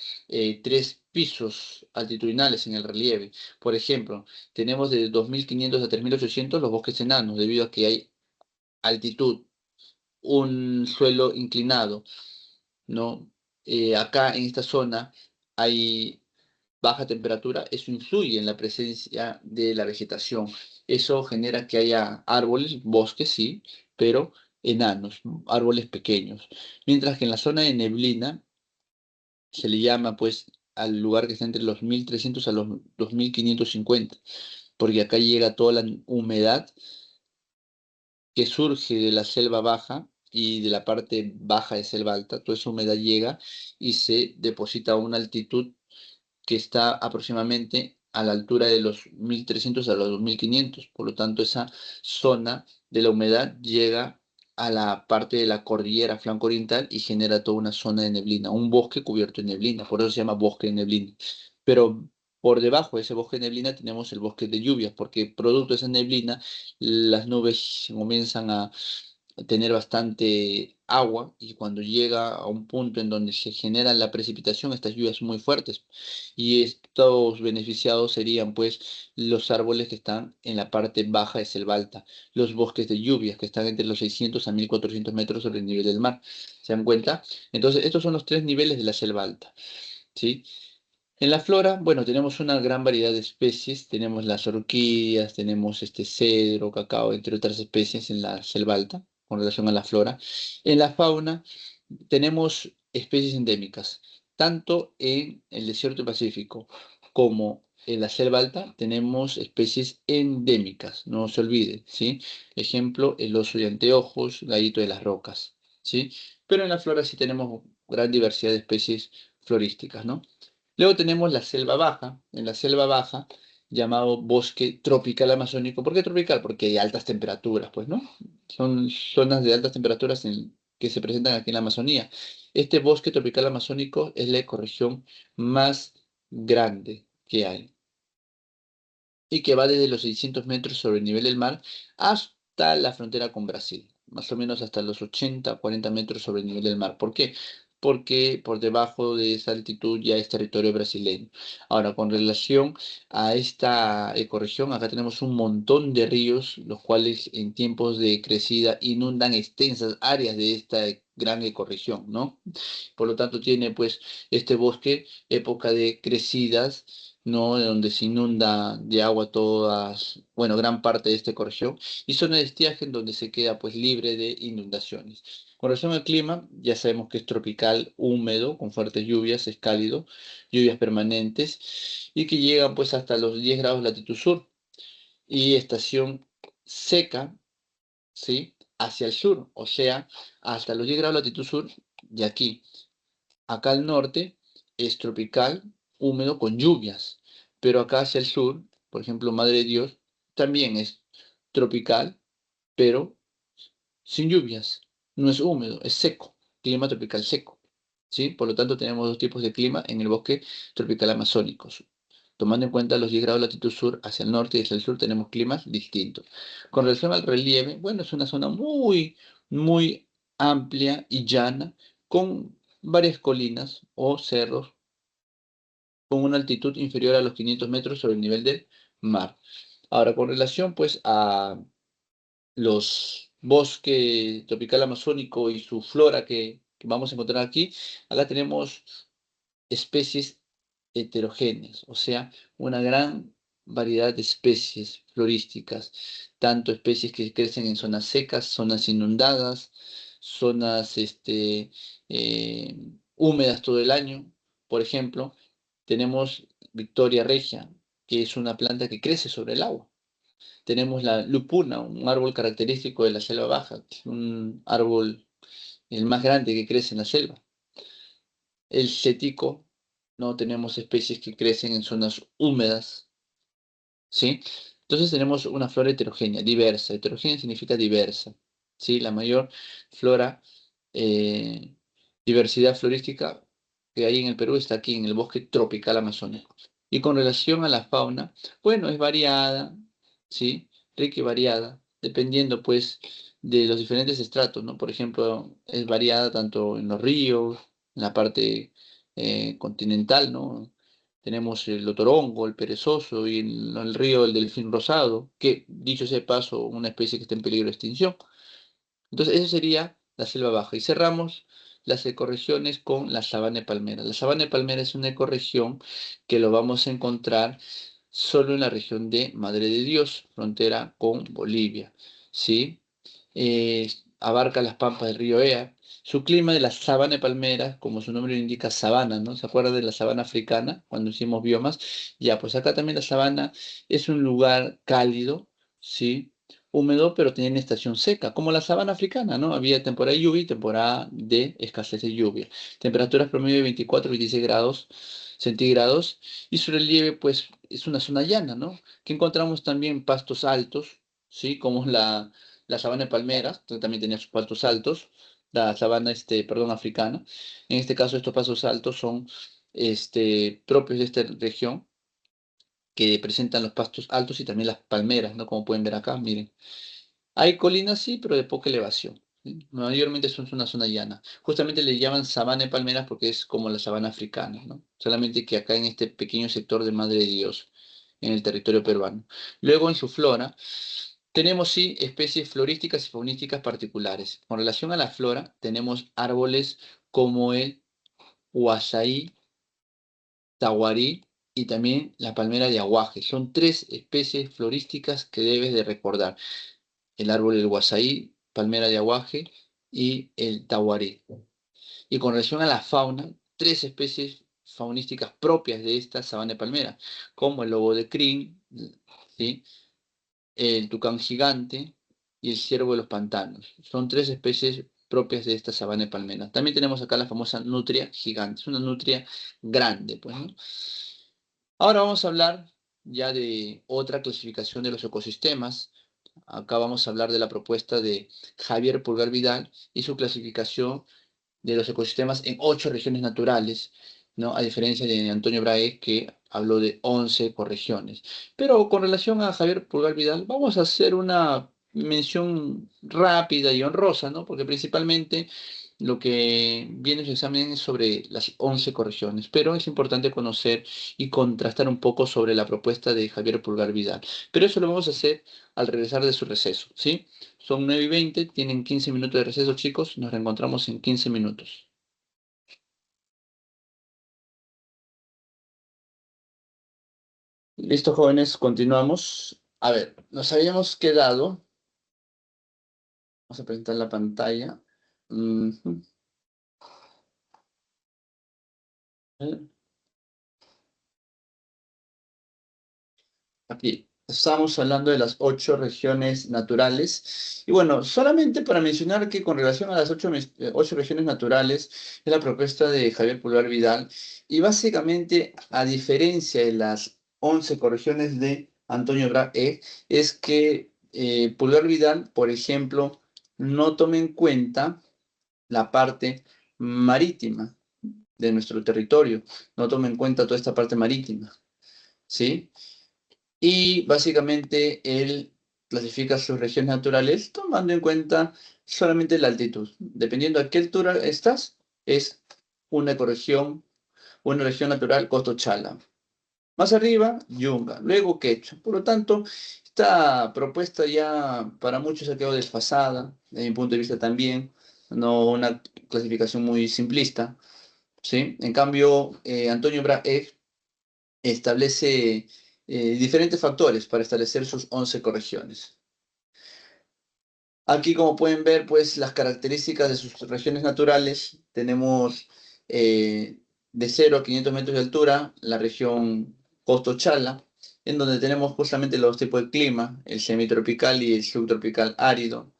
tres pisos altitudinales en el relieve. Por ejemplo, tenemos de 2.500 a 3.800 los bosques enanos, debido a que hay altitud, un suelo inclinado, ¿no? Acá en esta zona hay baja temperatura, eso influye en la presencia de la vegetación. Eso genera que haya árboles, bosques, sí, pero enanos, ¿no? Árboles pequeños. Mientras que en la zona de neblina se le llama pues al lugar que está entre los 1.300 a los 2.550, porque acá llega toda la humedad que surge de la selva baja y de la parte baja de selva alta. Toda esa humedad llega y se deposita a una altitud que está aproximadamente a la altura de los 1.300 a los 2.500. Por lo tanto, esa zona de la humedad llega a la parte de la cordillera flanco oriental y genera toda una zona de neblina, un bosque cubierto de neblina, por eso se llama bosque de neblina. Pero por debajo de ese bosque de neblina tenemos el bosque de lluvias, porque producto de esa neblina las nubes comienzan a tener bastante agua y cuando llega a un punto en donde se genera la precipitación, estas lluvias muy fuertes. Y estos beneficiados serían pues los árboles que están en la parte baja de selva alta, los bosques de lluvias que están entre los 600 a 1400 metros sobre el nivel del mar. ¿Se dan cuenta? Entonces, estos son los tres niveles de la selva alta, ¿sí? En la flora, bueno, tenemos una gran variedad de especies. Tenemos las orquídeas, tenemos este cedro, cacao, entre otras especies en la selva alta, con relación a la flora. En la fauna, tenemos especies endémicas, tanto en el desierto pacífico como en la selva alta, tenemos especies endémicas, no se olvide, ¿sí? Ejemplo, el oso de anteojos, gallito de las rocas, ¿sí? Pero en la flora sí tenemos gran diversidad de especies florísticas, ¿no? Luego tenemos la selva baja. En la selva baja, llamado bosque tropical amazónico. ¿Por qué tropical? Porque hay altas temperaturas, pues, ¿no? Son zonas de altas temperaturas que se presentan aquí en la Amazonía. Este bosque tropical amazónico es la ecorregión más grande que hay y que va desde los 600 metros sobre el nivel del mar hasta la frontera con Brasil, más o menos hasta los 80, 40 metros sobre el nivel del mar. ¿Por qué? Porque por debajo de esa altitud ya es territorio brasileño. Ahora, con relación a esta ecorregión, acá tenemos un montón de ríos, los cuales en tiempos de crecida inundan extensas áreas de esta gran ecorregión, ¿no? Por lo tanto, tiene pues este bosque época de crecidas, ¿no? Donde se inunda de agua todas, bueno, gran parte de esta ecorregión, y zona de estiaje en donde se queda pues libre de inundaciones. Con relación al clima, ya sabemos que es tropical, húmedo, con fuertes lluvias, es cálido, lluvias permanentes, y que llegan pues hasta los 10 grados latitud sur, y estación seca, ¿sí? Hacia el sur, o sea, hasta los 10 grados latitud sur, y aquí. Acá al norte es tropical, húmedo con lluvias, pero acá hacia el sur, por ejemplo, Madre de Dios, también es tropical, pero sin lluvias. No es húmedo, es seco, clima tropical seco. ¿Sí? Por lo tanto, tenemos dos tipos de clima en el bosque tropical amazónico. Tomando en cuenta los 10 grados de latitud sur hacia el norte y hacia el sur, tenemos climas distintos. Con relación al relieve, bueno, es una zona muy amplia y llana, con varias colinas o cerros con una altitud inferior a los 500 metros sobre el nivel del mar. Ahora, con relación pues a los bosques tropical amazónico y su flora que vamos a encontrar aquí, acá tenemos especies heterogéneas, o sea, una gran variedad de especies florísticas, tanto especies que crecen en zonas secas, zonas inundadas, zonas eh, húmedas todo el año. Por ejemplo, tenemos Victoria regia, que es una planta que crece sobre el agua. Tenemos la lupuna, un árbol característico de la selva baja, un árbol el más grande que crece en la selva. El cetico, no tenemos especies que crecen en zonas húmedas, ¿sí? Entonces tenemos una flora heterogénea, diversa. Heterogénea significa diversa, ¿sí? La mayor flora, eh, diversidad florística que hay en el Perú está aquí en el bosque tropical amazónico. Y con relación a la fauna, bueno, es variada, ¿sí? Rica y variada, dependiendo pues de los diferentes estratos, ¿no? Por ejemplo, es variada tanto en los ríos, en la parte continental, ¿no? Tenemos el otorongo, el perezoso y en el río el delfín rosado, que dicho sea de paso, una especie que está en peligro de extinción. Entonces, eso sería la selva baja. Y cerramos las ecorregiones con la sabana de palmera. La sabana de palmera es una ecorregión que lo vamos a encontrar solo en la región de Madre de Dios, frontera con Bolivia, ¿sí? Abarca las pampas del río Ea. Su clima de la sabana de palmeras, como su nombre lo indica, sabana, ¿no? ¿Se acuerda de la sabana africana cuando hicimos biomas? Ya, pues acá también la sabana es un lugar cálido, ¿sí? Húmedo, pero tiene estación seca, como la sabana africana, ¿no? Había temporada de lluvia y temporada de escasez de lluvia. Temperaturas promedio de 24 26 grados centígrados y su relieve, pues, es una zona llana, ¿no? Que encontramos también pastos altos, ¿sí? Como la sabana de palmeras, que también tenía sus pastos altos, la sabana, perdón, africana. En este caso, estos pastos altos son, propios de esta región, que presentan los pastos altos y también las palmeras, ¿no? Como pueden ver acá, miren. Hay colinas, sí, pero de poca elevación. ¿sí? Mayormente es una zona llana. Justamente le llaman sabana de palmeras porque es como la sabana africana, ¿no? Solamente que acá en este pequeño sector de Madre de Dios, en el territorio peruano. Luego en su flora tenemos sí especies florísticas y faunísticas particulares. Con relación a la flora, tenemos árboles como el huasaí, tahuarí y también la palmera de aguaje. Son tres especies florísticas que debes de recordar: el árbol del huasaí, palmera de aguaje y el tahuarí. Y con relación a la fauna, tres especies faunísticas propias de esta sabana de palmera, como el lobo de crin, ¿sí?, el tucán gigante y el ciervo de los pantanos. Son tres especies propias de esta sabana de palmera. También tenemos acá la famosa nutria gigante. Es una nutria grande, pues, ¿no? Ahora vamos a hablar ya de otra clasificación de los ecosistemas. Acá vamos a hablar de la propuesta de Javier Pulgar Vidal y su clasificación de los ecosistemas en 8 regiones naturales, ¿no? A diferencia de Antonio Brahe, que habló de 11 ecorregiones. Pero con relación a Javier Pulgar Vidal, vamos a hacer una mención rápida y honrosa, ¿no? Porque principalmente lo que viene en su examen es sobre las 11 correcciones, pero es importante conocer y contrastar un poco sobre la propuesta de Javier Pulgar Vidal. Pero eso lo vamos a hacer al regresar de su receso, ¿sí? Son 9:20, tienen 15 minutos de receso, chicos. Nos reencontramos en 15 minutos. Listo, jóvenes, continuamos. A ver, nos habíamos quedado. Vamos a presentar la pantalla. Ujú. Aquí estamos hablando de las 8 regiones naturales. Y bueno, solamente para mencionar que con relación a las 8 regiones naturales, es la propuesta de Javier Pulgar Vidal. Y básicamente, a diferencia de las 11 corregiones de Antonio Brahe, es que Pulgar Vidal, por ejemplo, no toma en cuenta la parte marítima de nuestro territorio, no toma en cuenta toda esta parte marítima, ¿sí? Y básicamente él clasifica sus regiones naturales tomando en cuenta solamente la altitud. Dependiendo a qué altura estás, es una ecorregión, una región natural Costo Chala. Más arriba, Yunga, luego Quechua. Por lo tanto, esta propuesta ya para muchos ha quedado desfasada, desde mi punto de vista también, no una clasificación muy simplista, ¿sí? En cambio, Antonio Brahe establece diferentes factores para establecer sus 11 corregiones. Aquí, como pueden ver, pues las características de sus regiones naturales, tenemos de 0 a 500 metros de altura la región Costo Chala, en donde tenemos justamente los tipos de clima, el semitropical y el subtropical árido.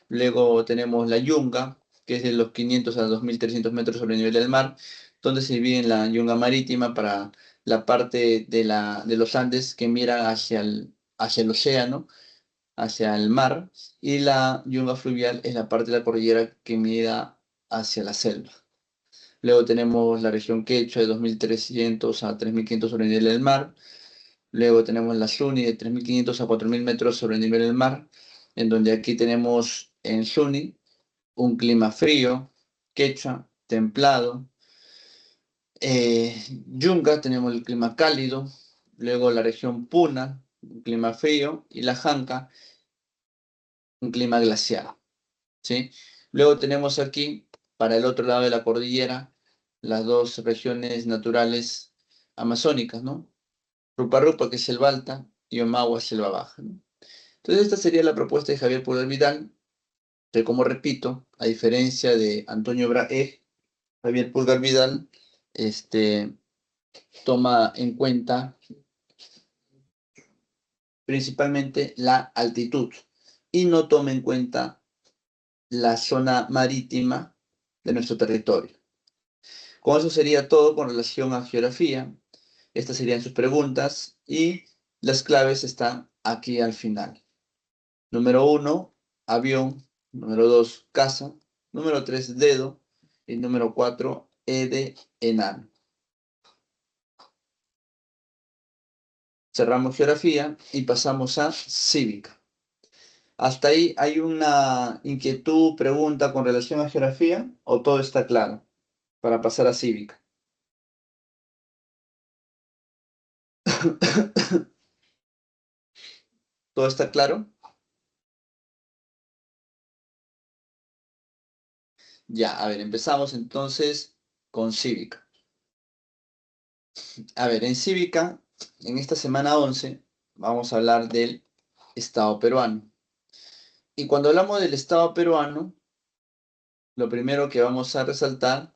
Luego tenemos la Yunga, que es de los 500 a 2300 metros sobre el nivel del mar, donde se divide en la Yunga marítima para la parte de los Andes que mira hacia el océano, hacia el mar, y la yunga fluvial es la parte de la cordillera que mira hacia la selva. Luego tenemos la región Quechua de 2300 a 3500 sobre el nivel del mar. Luego tenemos la Suni de 3500 a 4000 metros sobre el nivel del mar, en donde aquí tenemos en Suni un clima frío, Quechua templado. Yunga tenemos el clima cálido. Luego la región Puna, un clima frío, y la Janca, un clima glacial, ¿sí? Luego tenemos aquí, para el otro lado de la cordillera, las dos regiones naturales amazónicas, ¿no? Rupa, que es selva alta, y Omagua, selva baja, ¿no? Entonces, esta sería la propuesta de Javier Pulgar Vidal, que, como repito, a diferencia de Antonio Brahe, Javier Pulgar Vidal toma en cuenta principalmente la altitud y no toma en cuenta la zona marítima de nuestro territorio. Con eso sería todo con relación a geografía. Estas serían sus preguntas y las claves están aquí al final. Número 1, avión. Número 2, casa. Número 3, dedo. Y número 4, E de enano. Cerramos geografía y pasamos a cívica. ¿Hasta ahí hay una inquietud, pregunta con relación a geografía o todo está claro para pasar a cívica? ¿Todo está claro? Ya, a ver, empezamos entonces con cívica. A ver, en cívica, en esta semana 11, vamos a hablar del Estado peruano. Y cuando hablamos del Estado peruano, lo primero que vamos a resaltar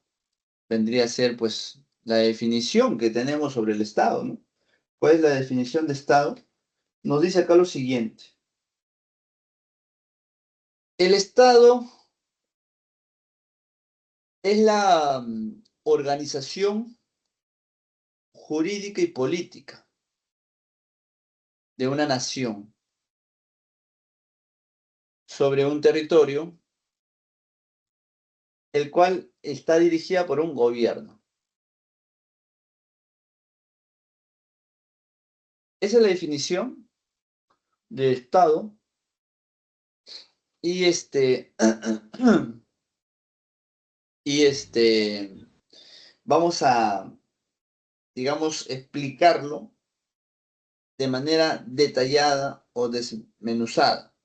vendría a ser, pues, la definición que tenemos sobre el Estado, ¿no? ¿Cuál es la definición de Estado? Nos dice acá lo siguiente. El Estado es la organización jurídica y política de una nación sobre un territorio, el cual está dirigida por un gobierno. Esa es la definición de Estado y y vamos a, digamos, explicarlo de manera detallada o desmenuzada.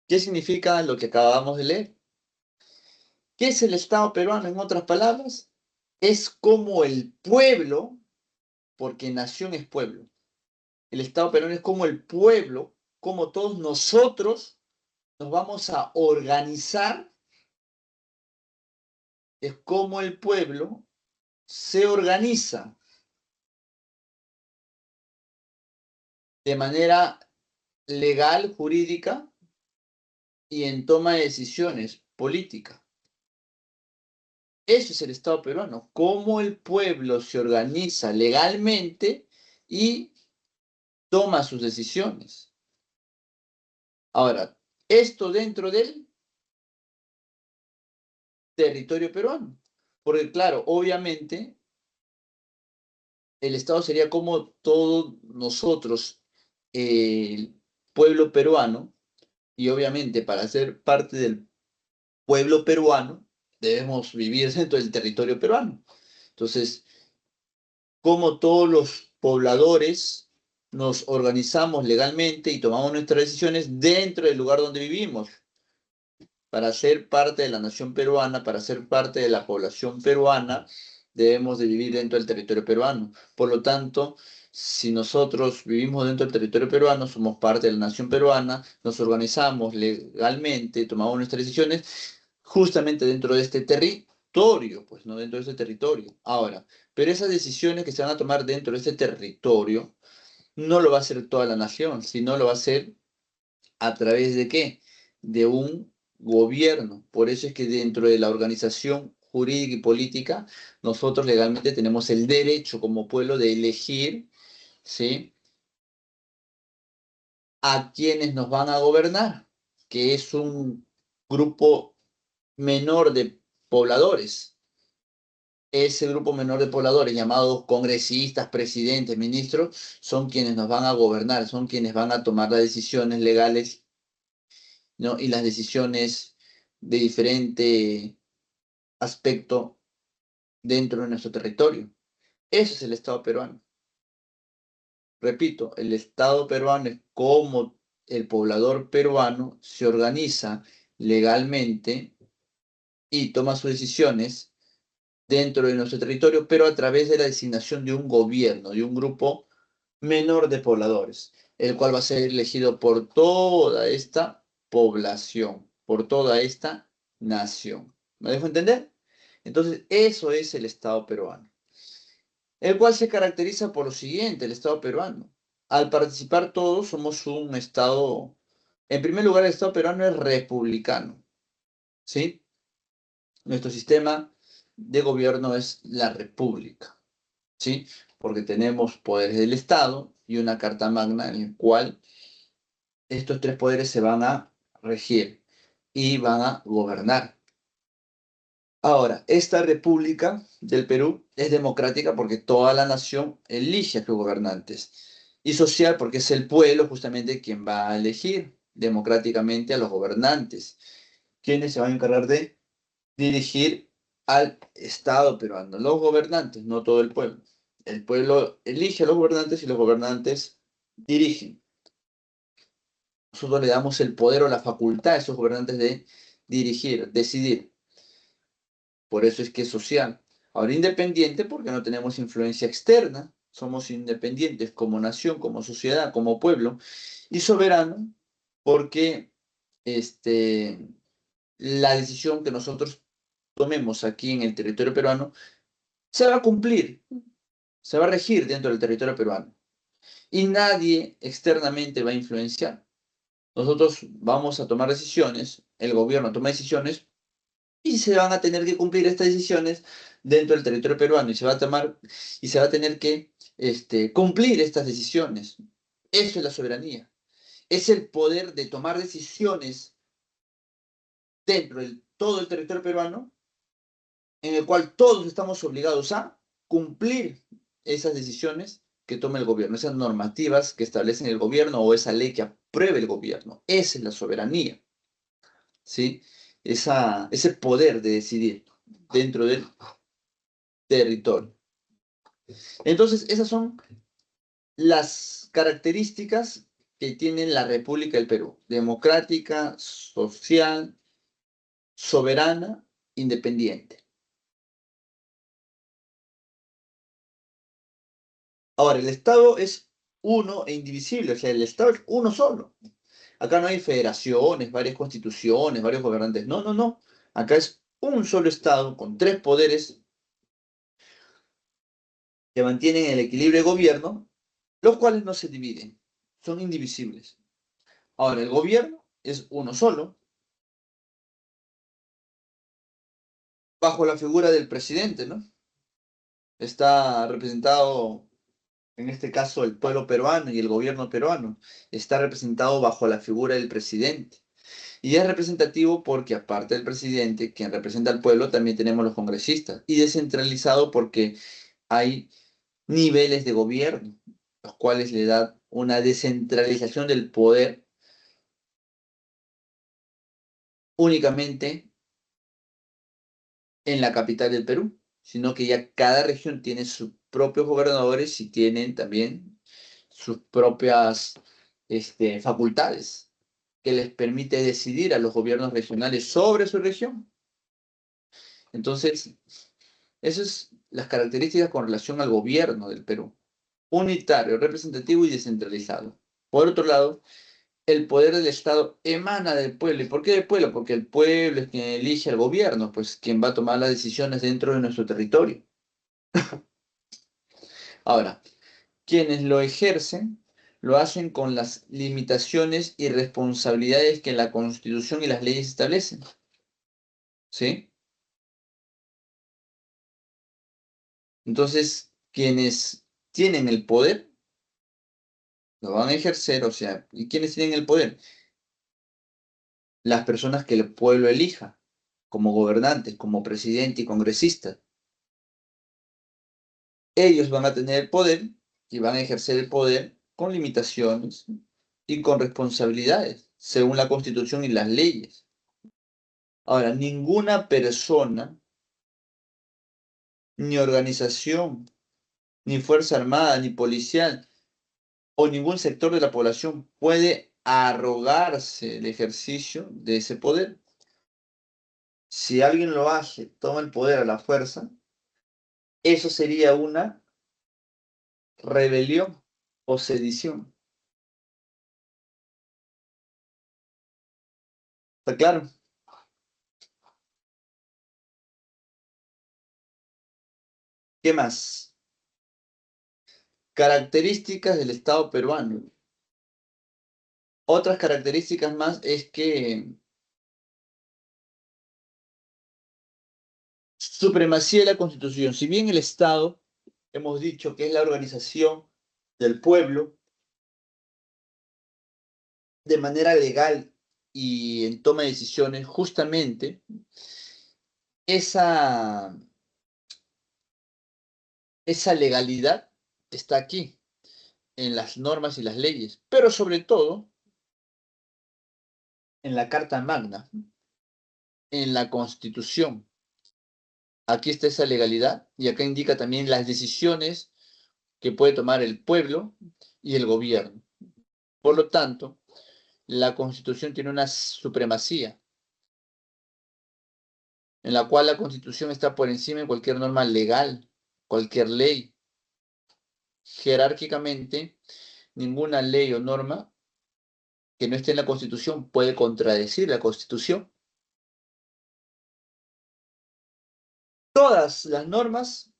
¿Qué significa lo que acabamos de leer? ¿Qué es el Estado peruano en otras palabras? Es como el pueblo, porque nación es pueblo. El Estado peruano es como el pueblo, como todos nosotros nos vamos a organizar, es como el pueblo se organiza de manera legal, jurídica y en toma de decisiones políticas. Eso es el Estado peruano, cómo el pueblo se organiza legalmente y toma sus decisiones. Ahora, esto dentro del territorio peruano, porque claro, obviamente el Estado sería como todos nosotros, el pueblo peruano, y obviamente para ser parte del pueblo peruano debemos vivir dentro del territorio peruano. Entonces, como todos los pobladores nos organizamos legalmente y tomamos nuestras decisiones dentro del lugar donde vivimos. Para ser parte de la nación peruana, para ser parte de la población peruana, debemos de vivir dentro del territorio peruano. Por lo tanto, si nosotros vivimos dentro del territorio peruano, somos parte de la nación peruana, nos organizamos legalmente, tomamos nuestras decisiones justamente dentro de este territorio, pues no dentro de este territorio. Ahora, pero esas decisiones que se van a tomar dentro de este territorio, no lo va a hacer toda la nación, sino lo va a hacer ¿a través de qué? De un gobierno. Por eso es que dentro de la organización jurídica y política, nosotros legalmente tenemos el derecho como pueblo de elegir, ¿sí?, a quienes nos van a gobernar, que es un grupo menor de pobladores. Ese grupo menor de pobladores, llamados congresistas, presidentes, ministros, son quienes nos van a gobernar, son quienes van a tomar las decisiones legales, ¿no?, y las decisiones de diferente aspecto dentro de nuestro territorio. Ese es el Estado peruano. Repito, el Estado peruano es como el poblador peruano se organiza legalmente y toma sus decisiones dentro de nuestro territorio, pero a través de la designación de un gobierno, de un grupo menor de pobladores, el cual va a ser elegido por toda esta población, por toda esta nación. ¿Me dejo entender? Entonces, eso es el Estado peruano, el cual se caracteriza por lo siguiente, el Estado peruano. Al participar todos, somos un Estado, en primer lugar, el Estado peruano es republicano, ¿sí? Nuestro sistema de gobierno es la república, ¿sí? Porque tenemos poderes del Estado y una carta magna en la cual estos tres poderes se van a regir y van a gobernar. Ahora, esta República del Perú es democrática porque toda la nación elige a sus gobernantes. Y social porque es el pueblo justamente quien va a elegir. democráticamente a los gobernantes, quienes se van a encargar de dirigir al Estado peruano. Los gobernantes, no todo el pueblo. El pueblo elige a los gobernantes y los gobernantes dirigen. Nosotros le damos el poder o la facultad a esos gobernantes de dirigir, decidir. Por eso es que es social. Ahora, independiente porque no tenemos influencia externa, somos independientes como nación, como sociedad, como pueblo, y soberano porque la decisión que nosotros tomemos aquí en el territorio peruano se va a cumplir, se va a regir dentro del territorio peruano. Y nadie externamente va a influenciar. Nosotros vamos a tomar decisiones, el gobierno toma decisiones y se van a tener que cumplir estas decisiones dentro del territorio peruano y se va a tomar y se va a tener que cumplir estas decisiones. Eso es la soberanía. Es el poder de tomar decisiones dentro de todo el territorio peruano en el cual todos estamos obligados a cumplir esas decisiones que toma el gobierno, esas normativas que establecen el gobierno o esa ley que apruebe el gobierno. Esa es la soberanía, ¿sí? Ese poder de decidir dentro del territorio. Entonces, esas son las características que tiene la República del Perú: democrática, social, soberana, independiente. Ahora, el Estado es uno e indivisible, o sea, el Estado es uno solo. Acá no hay federaciones, varias constituciones, varios gobernantes. No, no, no. Acá es un solo Estado con tres poderes que mantienen el equilibrio de gobierno, los cuales no se dividen, son indivisibles. Ahora, el gobierno es uno solo, bajo la figura del presidente, ¿no? Está representado, en este caso, el pueblo peruano y el gobierno peruano. Está representado bajo la figura del presidente. Y es representativo porque, aparte del presidente, quien representa al pueblo, también tenemos los congresistas. Y descentralizado porque hay niveles de gobierno, los cuales le dan una descentralización del poder únicamente en la capital del Perú, sino que ya cada región tiene sus propios gobernadores y tienen también sus propias facultades que les permite decidir a los gobiernos regionales sobre su región. Entonces, esas son las características con relación al gobierno del Perú: unitario, representativo y descentralizado. Por otro lado, el poder del Estado emana del pueblo. ¿Y por qué del pueblo? Porque el pueblo es quien elige al gobierno, pues quien va a tomar las decisiones dentro de nuestro territorio. Ahora, quienes lo ejercen lo hacen con las limitaciones y responsabilidades que la Constitución y las leyes establecen. ¿Sí? Entonces, quienes tienen el poder lo van a ejercer, o sea, ¿y quiénes tienen el poder? Las personas que el pueblo elija como gobernantes, como presidente y congresistas. Ellos van a tener el poder y van a ejercer el poder con limitaciones y con responsabilidades, según la Constitución y las leyes. Ahora, ninguna persona, ni organización, ni fuerza armada, ni policial, o ningún sector de la población puede arrogarse el ejercicio de ese poder. Si alguien lo hace, toma el poder a la fuerza, eso sería una rebelión o sedición. ¿Está claro? ¿Qué más? Características del Estado peruano. Otras características más es que supremacía de la Constitución. Si bien el Estado, hemos dicho que es la organización del pueblo de manera legal y en toma de decisiones, justamente esa, esa legalidad está aquí, en las normas y las leyes, pero sobre todo en la Carta Magna, en la Constitución. Aquí está esa legalidad y acá indica también las decisiones que puede tomar el pueblo y el gobierno. Por lo tanto, la Constitución tiene una supremacía, en la cual la Constitución está por encima de cualquier norma legal, cualquier ley. Jerárquicamente, ninguna ley o norma que no esté en la Constitución puede contradecir la Constitución. Todas las normas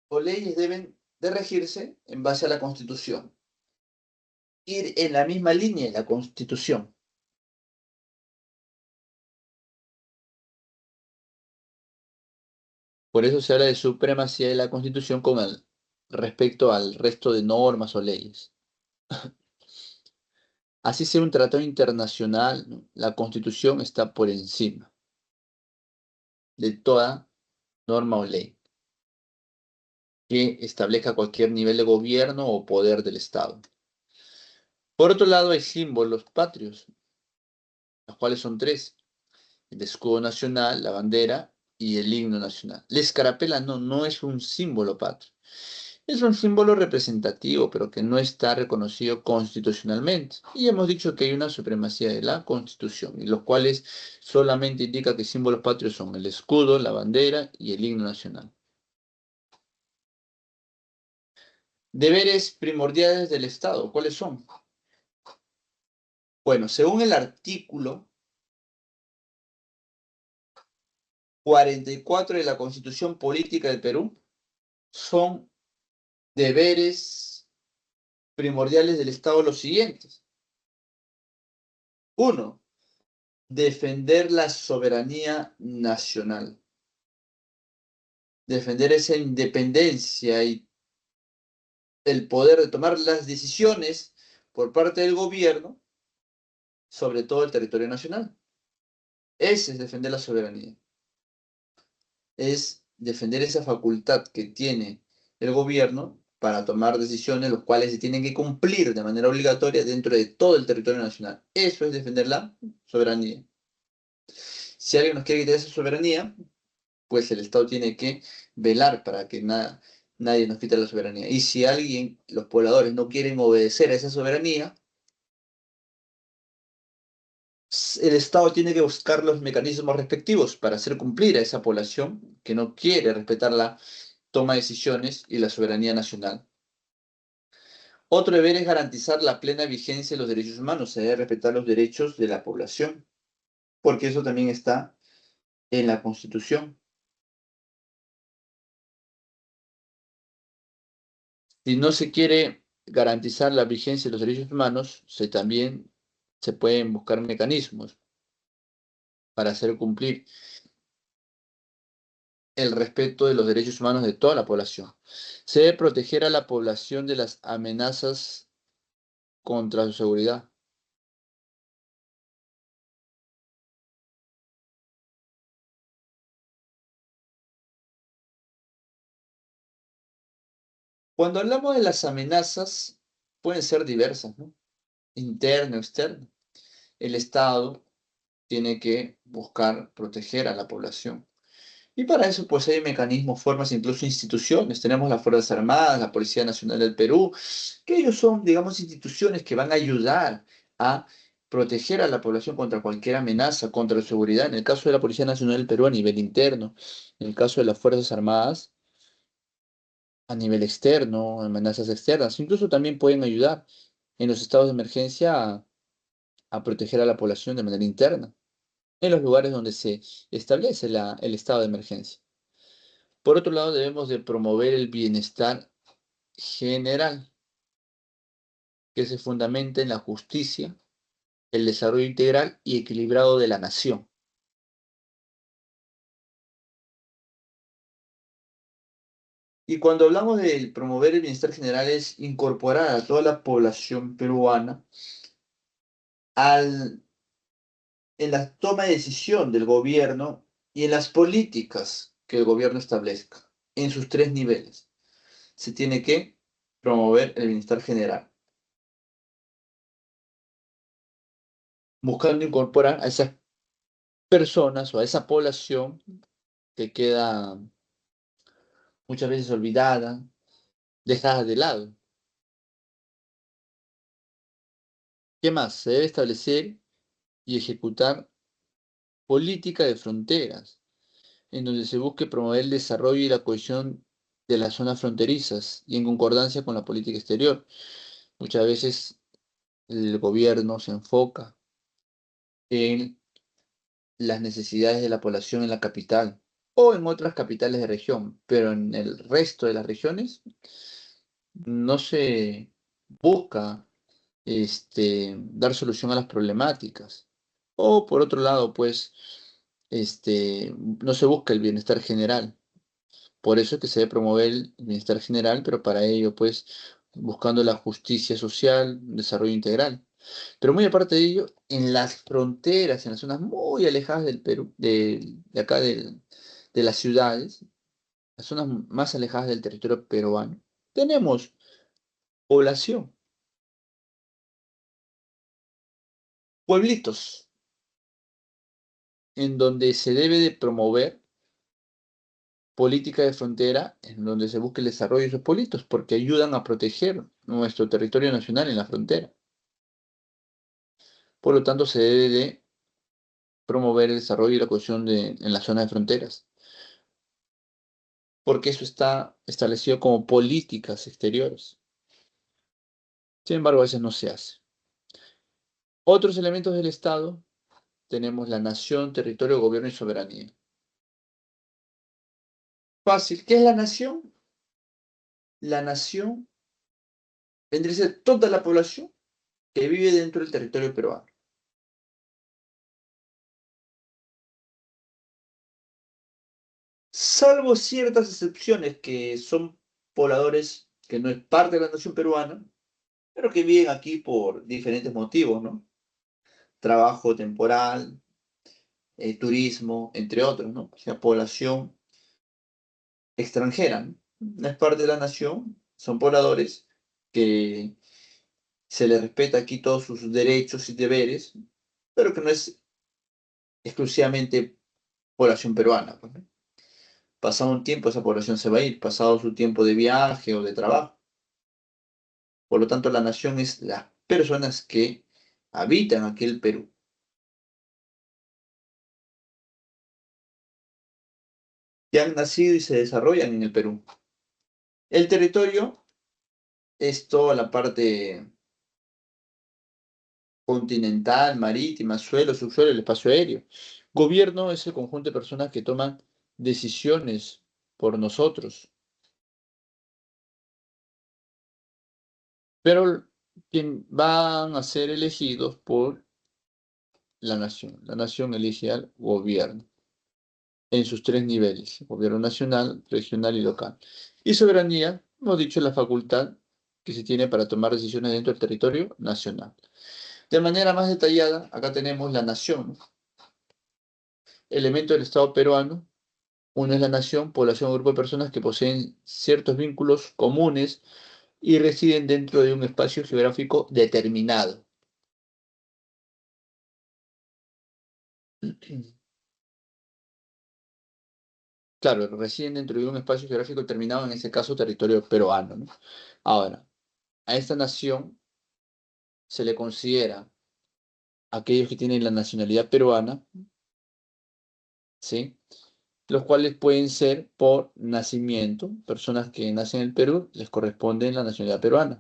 o leyes deben de regirse en base a la Constitución, ir en la misma línea de la Constitución. Por eso se habla de supremacía de la Constitución con respecto al resto de normas o leyes. Así sea un tratado internacional, ¿no? La Constitución está por encima de toda norma o ley que establezca cualquier nivel de gobierno o poder del Estado. Por otro lado, hay símbolos patrios, los cuales son tres: el escudo nacional, la bandera y el himno nacional. La escarapela no es un símbolo patrio. Es un símbolo representativo, pero que no está reconocido constitucionalmente. Y hemos dicho que hay una supremacía de la Constitución, y los cuales solamente indica que símbolos patrios son el escudo, la bandera y el himno nacional. Deberes primordiales del Estado, ¿cuáles son? Bueno, según el artículo 44 de la Constitución Política del Perú, son deberes primordiales del Estado los siguientes. 1. Defender la soberanía nacional. Defender esa independencia y el poder de tomar las decisiones por parte del gobierno sobre todo el territorio nacional. Ese es defender la soberanía. Es defender esa facultad que tiene el gobierno para tomar decisiones, los cuales se tienen que cumplir de manera obligatoria dentro de todo el territorio nacional. Eso es defender la soberanía. Si alguien nos quiere quitar esa soberanía, pues el Estado tiene que velar para que nadie nos quite la soberanía. Y si alguien, los pobladores, no quieren obedecer a esa soberanía, el Estado tiene que buscar los mecanismos respectivos para hacer cumplir a esa población que no quiere respetar la toma de decisiones y la soberanía nacional. Otro deber es garantizar la plena vigencia de los derechos humanos. Se debe respetar los derechos de la población, porque eso también está en la Constitución. Si no se quiere garantizar la vigencia de los derechos humanos, también se pueden buscar mecanismos para hacer cumplir el respeto de los derechos humanos de toda la población. Se debe proteger a la población de las amenazas contra su seguridad. Cuando hablamos de las amenazas, pueden ser diversas, ¿no? Interno, externo. El Estado tiene que buscar proteger a la población. Y para eso, pues hay mecanismos, formas, incluso instituciones. Tenemos las Fuerzas Armadas, la Policía Nacional del Perú, que ellos son, digamos, instituciones que van a ayudar a proteger a la población contra cualquier amenaza, contra la seguridad. En el caso de la Policía Nacional del Perú a nivel interno, en el caso de las Fuerzas Armadas a nivel externo, amenazas externas. Incluso también pueden ayudar en los estados de emergencia a proteger a la población de manera interna, en los lugares donde se establece el estado de emergencia. Por otro lado, debemos de promover el bienestar general, que se fundamenta en la justicia, el desarrollo integral y equilibrado de la nación. Y cuando hablamos de promover el bienestar general es incorporar a toda la población peruana en la toma de decisión del gobierno y en las políticas que el gobierno establezca, en sus tres niveles. Se tiene que promover el bienestar general. buscando incorporar a esas personas o a esa población que queda muchas veces olvidada, dejada de lado. ¿Qué más? Se debe establecer y ejecutar política de fronteras, en donde se busque promover el desarrollo y la cohesión de las zonas fronterizas y en concordancia con la política exterior. Muchas veces el gobierno se enfoca en las necesidades de la población en la capital o en otras capitales de región, pero en el resto de las regiones no se busca dar solución a las problemáticas. O por otro lado, pues, no se busca el bienestar general. Por eso es que se debe promover el bienestar general, pero para ello, pues, buscando la justicia social, desarrollo integral. Pero muy aparte de ello, en las fronteras, en las zonas muy alejadas del Perú, de acá de las ciudades, las zonas más alejadas del territorio peruano, tenemos población, pueblitos, en donde se debe de promover política de frontera, en donde se busque el desarrollo de esos pueblitos, porque ayudan a proteger nuestro territorio nacional en la frontera. Por lo tanto, se debe de promover el desarrollo y la cohesión en las zonas de fronteras, porque eso está establecido como políticas exteriores. Sin embargo, a veces no se hace. Otros elementos del Estado, tenemos la nación, territorio, gobierno y soberanía. Fácil, ¿qué es la nación? La nación vendría a ser toda la población que vive dentro del territorio peruano. Salvo ciertas excepciones que son pobladores que no es parte de la nación peruana, pero que viven aquí por diferentes motivos, ¿no? Trabajo temporal, turismo, entre otros, ¿no? O sea, población extranjera, ¿no? No es parte de la nación, son pobladores que se les respeta aquí todos sus derechos y deberes, pero que no es exclusivamente población peruana, pues, ¿no? Pasado un tiempo esa población se va a ir, pasado su tiempo de viaje o de trabajo. Por lo tanto, la nación es las personas que habitan aquel Perú, que han nacido y se desarrollan en el Perú. El territorio es toda la parte continental, marítima, suelo, subsuelo, el espacio aéreo. Gobierno es el conjunto de personas que toman decisiones por nosotros, pero quien van a ser elegidos por la nación. La nación elige al gobierno en sus tres niveles: gobierno nacional, regional y local. Y soberanía, hemos dicho, es la facultad que se tiene para tomar decisiones dentro del territorio nacional. De manera más detallada, acá tenemos la nación, elemento del Estado peruano. Uno es la nación, población o grupo de personas que poseen ciertos vínculos comunes y residen dentro de un espacio geográfico determinado. Claro, residen dentro de un espacio geográfico determinado, en ese caso territorio peruano, ¿no? Ahora, a esta nación se le considera aquellos que tienen la nacionalidad peruana, ¿sí? Los cuales pueden ser por nacimiento, personas que nacen en el Perú, les corresponde la nacionalidad peruana,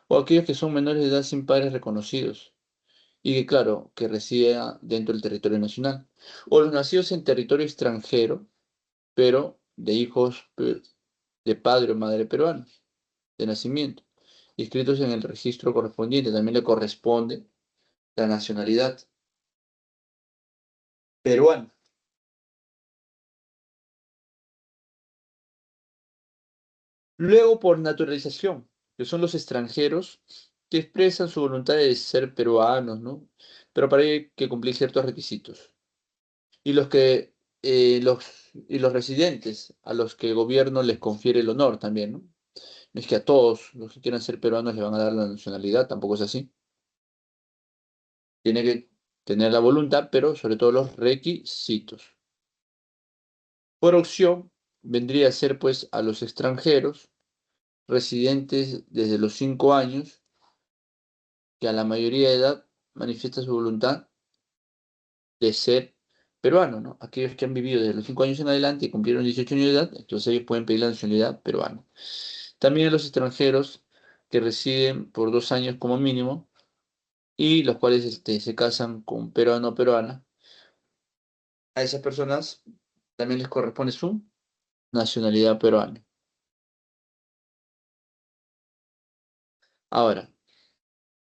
o aquellos que son menores de edad sin padres reconocidos y que, claro, que residen dentro del territorio nacional, o los nacidos en territorio extranjero, pero de hijos de padre o madre peruano, de nacimiento, inscritos en el registro correspondiente, también le corresponde la nacionalidad peruana. Luego, por naturalización, que son los extranjeros que expresan su voluntad de ser peruanos, ¿no? Pero para ello hay que cumplir ciertos requisitos. Y los residentes, a los que el gobierno les confiere el honor también, ¿no? No es que a todos los que quieran ser peruanos les van a dar la nacionalidad, tampoco es así. Tiene que tener la voluntad, pero sobre todo los requisitos. Por opción, vendría a ser pues a los extranjeros residentes desde los 5 años, que a la mayoría de edad manifiesta su voluntad de ser peruano, ¿no? Aquellos que han vivido desde los 5 años en adelante y cumplieron 18 años de edad, entonces ellos pueden pedir la nacionalidad peruana. También a los extranjeros que residen por 2 años como mínimo y los cuales se casan con peruano o peruana. A esas personas también les corresponde su nacionalidad peruana. Ahora,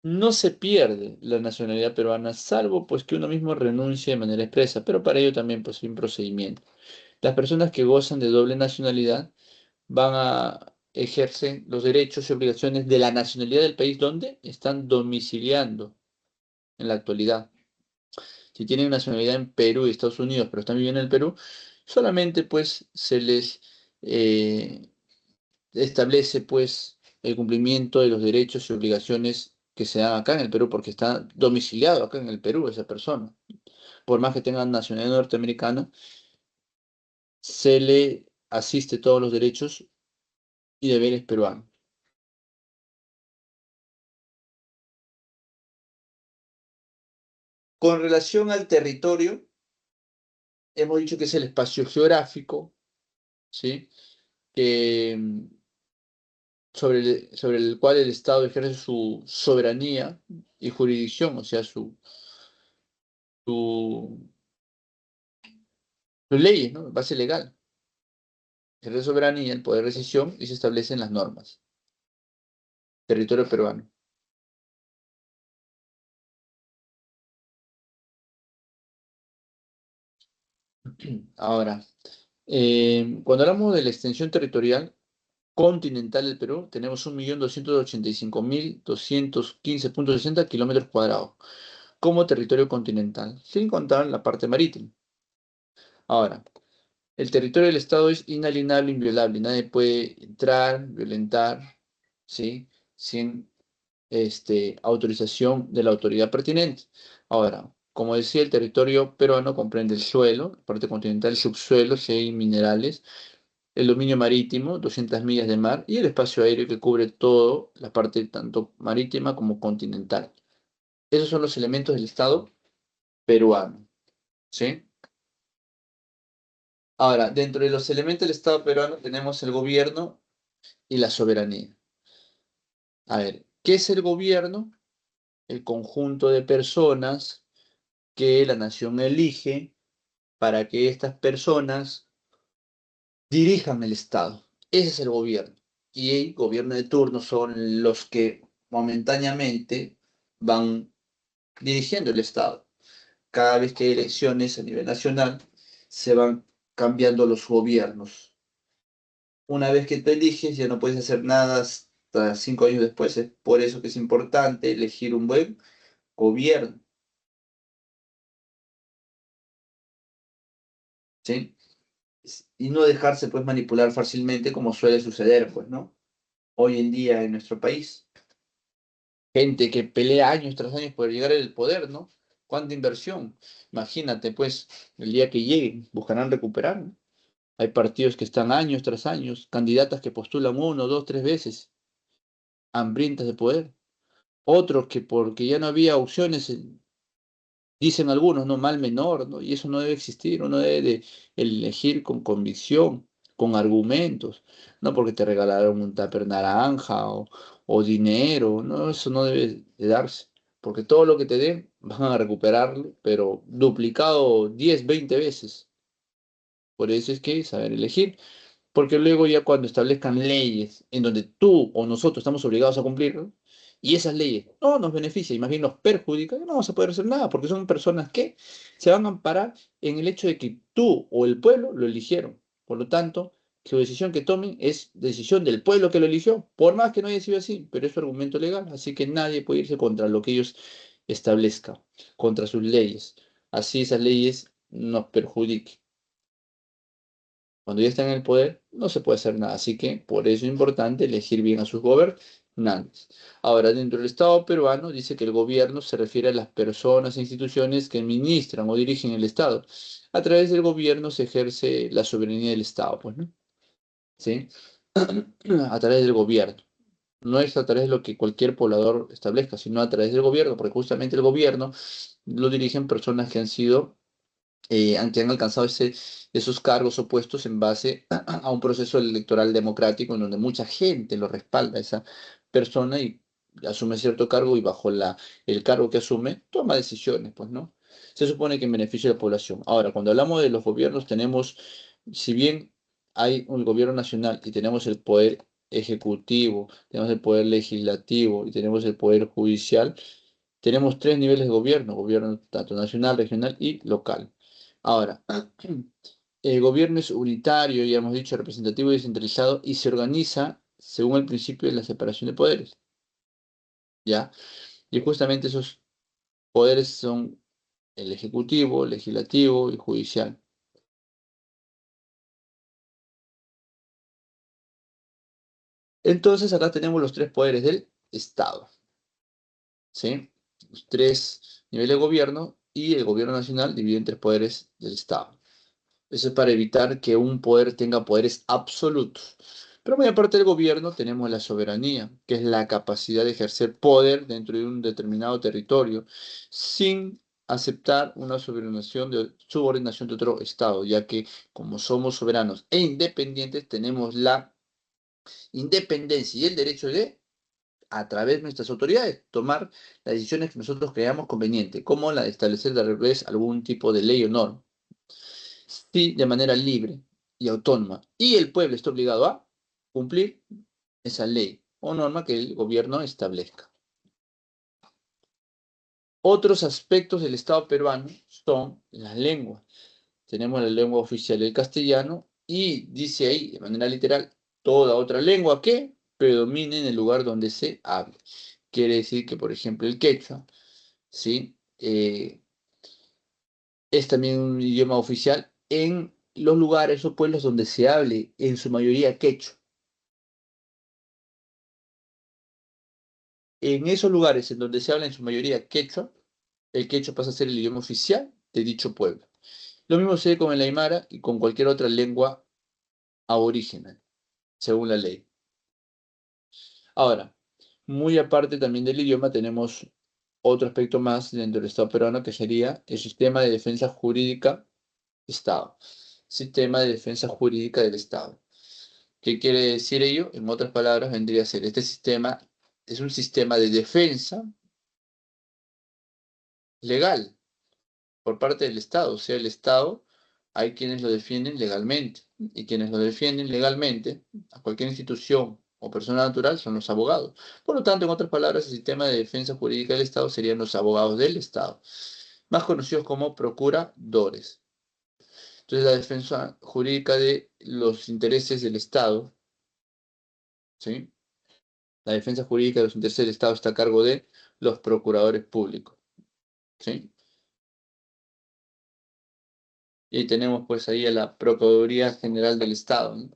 no se pierde la nacionalidad peruana, salvo pues que uno mismo renuncie de manera expresa, pero para ello también pues hay un procedimiento. Las personas que gozan de doble nacionalidad van a ejercer los derechos y obligaciones de la nacionalidad del país donde están domiciliando en la actualidad. Si tienen nacionalidad en Perú y Estados Unidos, pero están viviendo en el Perú, solamente pues se les eh, establece pues el cumplimiento de los derechos y obligaciones que se dan acá en el Perú, porque está domiciliado acá en el Perú esa persona. Por más que tenga nacionalidad norteamericana, se le asiste todos los derechos y deberes peruanos. Con relación al territorio, hemos dicho que es el espacio geográfico, ¿sí? Que, sobre el cual el Estado ejerce su soberanía y jurisdicción, o sea, su, sus leyes, ¿no? Base legal. Ejerce soberanía, el poder de decisión y se establecen las normas. Territorio peruano. Ahora, cuando hablamos de la extensión territorial continental del Perú, tenemos 1.285.215.60 kilómetros cuadrados como territorio continental, sin contar la parte marítima. Ahora, el territorio del Estado es inalienable, inviolable. Nadie puede entrar, violentar, ¿sí? Sin autorización de la autoridad pertinente. Ahora, como decía, el territorio peruano comprende el suelo, la parte continental, el subsuelo, si hay minerales, el dominio marítimo, 200 millas de mar, y el espacio aéreo que cubre toda la parte tanto marítima como continental. Esos son los elementos del Estado peruano, ¿sí? Ahora, dentro de los elementos del Estado peruano tenemos el gobierno y la soberanía. A ver, ¿qué es el gobierno? El conjunto de personas que la nación elige para que estas personas dirijan el Estado. Ese es el gobierno. Y el gobierno de turno son los que momentáneamente van dirigiendo el Estado. Cada vez que hay elecciones a nivel nacional, se van cambiando los gobiernos. Una vez que tú eliges, ya no puedes hacer nada hasta 5 años después. Es por eso que es importante elegir un buen gobierno, ¿sí? Y no dejarse pues manipular fácilmente como suele suceder, pues, ¿no? Hoy en día en nuestro país. Gente que pelea años tras años por llegar al poder, ¿no? ¿Cuánta inversión? Imagínate, pues, el día que lleguen, buscarán recuperar, ¿no? Hay partidos que están años tras años, candidatas que postulan 1, 2, 3 veces, hambrientas de poder. Otros que porque ya no había opciones, dicen algunos, ¿no? Mal menor, ¿no? Y eso no debe existir, uno debe de elegir con convicción, con argumentos, no porque te regalaron un tupper naranja o dinero, no, eso no debe de darse, porque todo lo que te den van a recuperarlo, pero duplicado 10, 20 veces. Por eso es que saber elegir. Porque luego ya cuando establezcan leyes en donde tú o nosotros estamos obligados a cumplir, y esas leyes no nos benefician y más bien nos perjudican, no vamos a poder hacer nada, porque son personas que se van a amparar en el hecho de que tú o el pueblo lo eligieron. Por lo tanto, su decisión que tomen es decisión del pueblo que lo eligió, por más que no haya sido así, pero es su argumento legal, así que nadie puede irse contra lo que ellos establezcan, contra sus leyes. Así esas leyes nos perjudiquen. Cuando ya están en el poder, no se puede hacer nada. Así que por eso es importante elegir bien a sus gobernantes gobernantes. Ahora, dentro del Estado peruano dice que el gobierno se refiere a las personas e instituciones que administran o dirigen el Estado. A través del gobierno se ejerce la soberanía del Estado, pues, ¿no? ¿Sí? A través del gobierno. No es a través de lo que cualquier poblador establezca, sino a través del gobierno, porque justamente el gobierno lo dirigen personas que han sido, que han alcanzado esos cargos o puestos en base a un proceso electoral democrático en donde mucha gente lo respalda a esa persona y asume cierto cargo y bajo el cargo que asume toma decisiones, pues, ¿no? Se supone que en beneficio de la población. Ahora, cuando hablamos de los gobiernos, tenemos, si bien hay un gobierno nacional y tenemos el poder ejecutivo, tenemos el poder legislativo y tenemos el poder judicial, tenemos tres niveles de gobierno, gobierno tanto nacional, regional y local. Ahora, el gobierno es unitario, ya hemos dicho, representativo y descentralizado y se organiza según el principio de la separación de poderes, ¿ya? Y justamente esos poderes son el ejecutivo, legislativo y judicial. Entonces acá tenemos los tres poderes del Estado, ¿sí? Los tres niveles de gobierno y el gobierno nacional dividido en tres poderes del Estado. Eso es para evitar que un poder tenga poderes absolutos. Pero muy aparte del gobierno tenemos la soberanía, que es la capacidad de ejercer poder dentro de un determinado territorio sin aceptar una subordinación de otro Estado, ya que como somos soberanos e independientes tenemos la independencia y el derecho de, a través de nuestras autoridades, tomar las decisiones que nosotros creamos conveniente, como la de establecer tal vez algún tipo de ley o norma. Sí, de manera libre y autónoma. Y el pueblo está obligado a cumplir esa ley o norma que el gobierno establezca. Otros aspectos del Estado peruano son las lenguas. Tenemos la lengua oficial el castellano y dice ahí de manera literal toda otra lengua que predomine en el lugar donde se hable. Quiere decir que, por ejemplo, el quechua, ¿sí? Es también un idioma oficial en los lugares o pueblos donde se hable en su mayoría quechua. En esos lugares en donde se habla en su mayoría quechua, el quechua pasa a ser el idioma oficial de dicho pueblo. Lo mismo sucede con el aymara y con cualquier otra lengua aborígena, según la ley. Ahora, muy aparte también del idioma, tenemos otro aspecto más dentro del Estado peruano que sería el sistema de defensa jurídica Estado. Sistema de defensa jurídica del Estado. ¿Qué quiere decir ello? En otras palabras, vendría a ser este sistema, es un sistema de defensa legal por parte del Estado. O sea, el Estado, hay quienes lo defienden legalmente. Y quienes lo defienden legalmente, a cualquier institución o persona natural, son los abogados. Por lo tanto, en otras palabras, el sistema de defensa jurídica del Estado serían los abogados del Estado, más conocidos como procuradores. Entonces, la defensa jurídica de los intereses del Estado, ¿sí? La defensa jurídica de los intereses del Estado está a cargo de los procuradores públicos, ¿sí? Y tenemos pues ahí a la Procuraduría General del Estado, ¿no?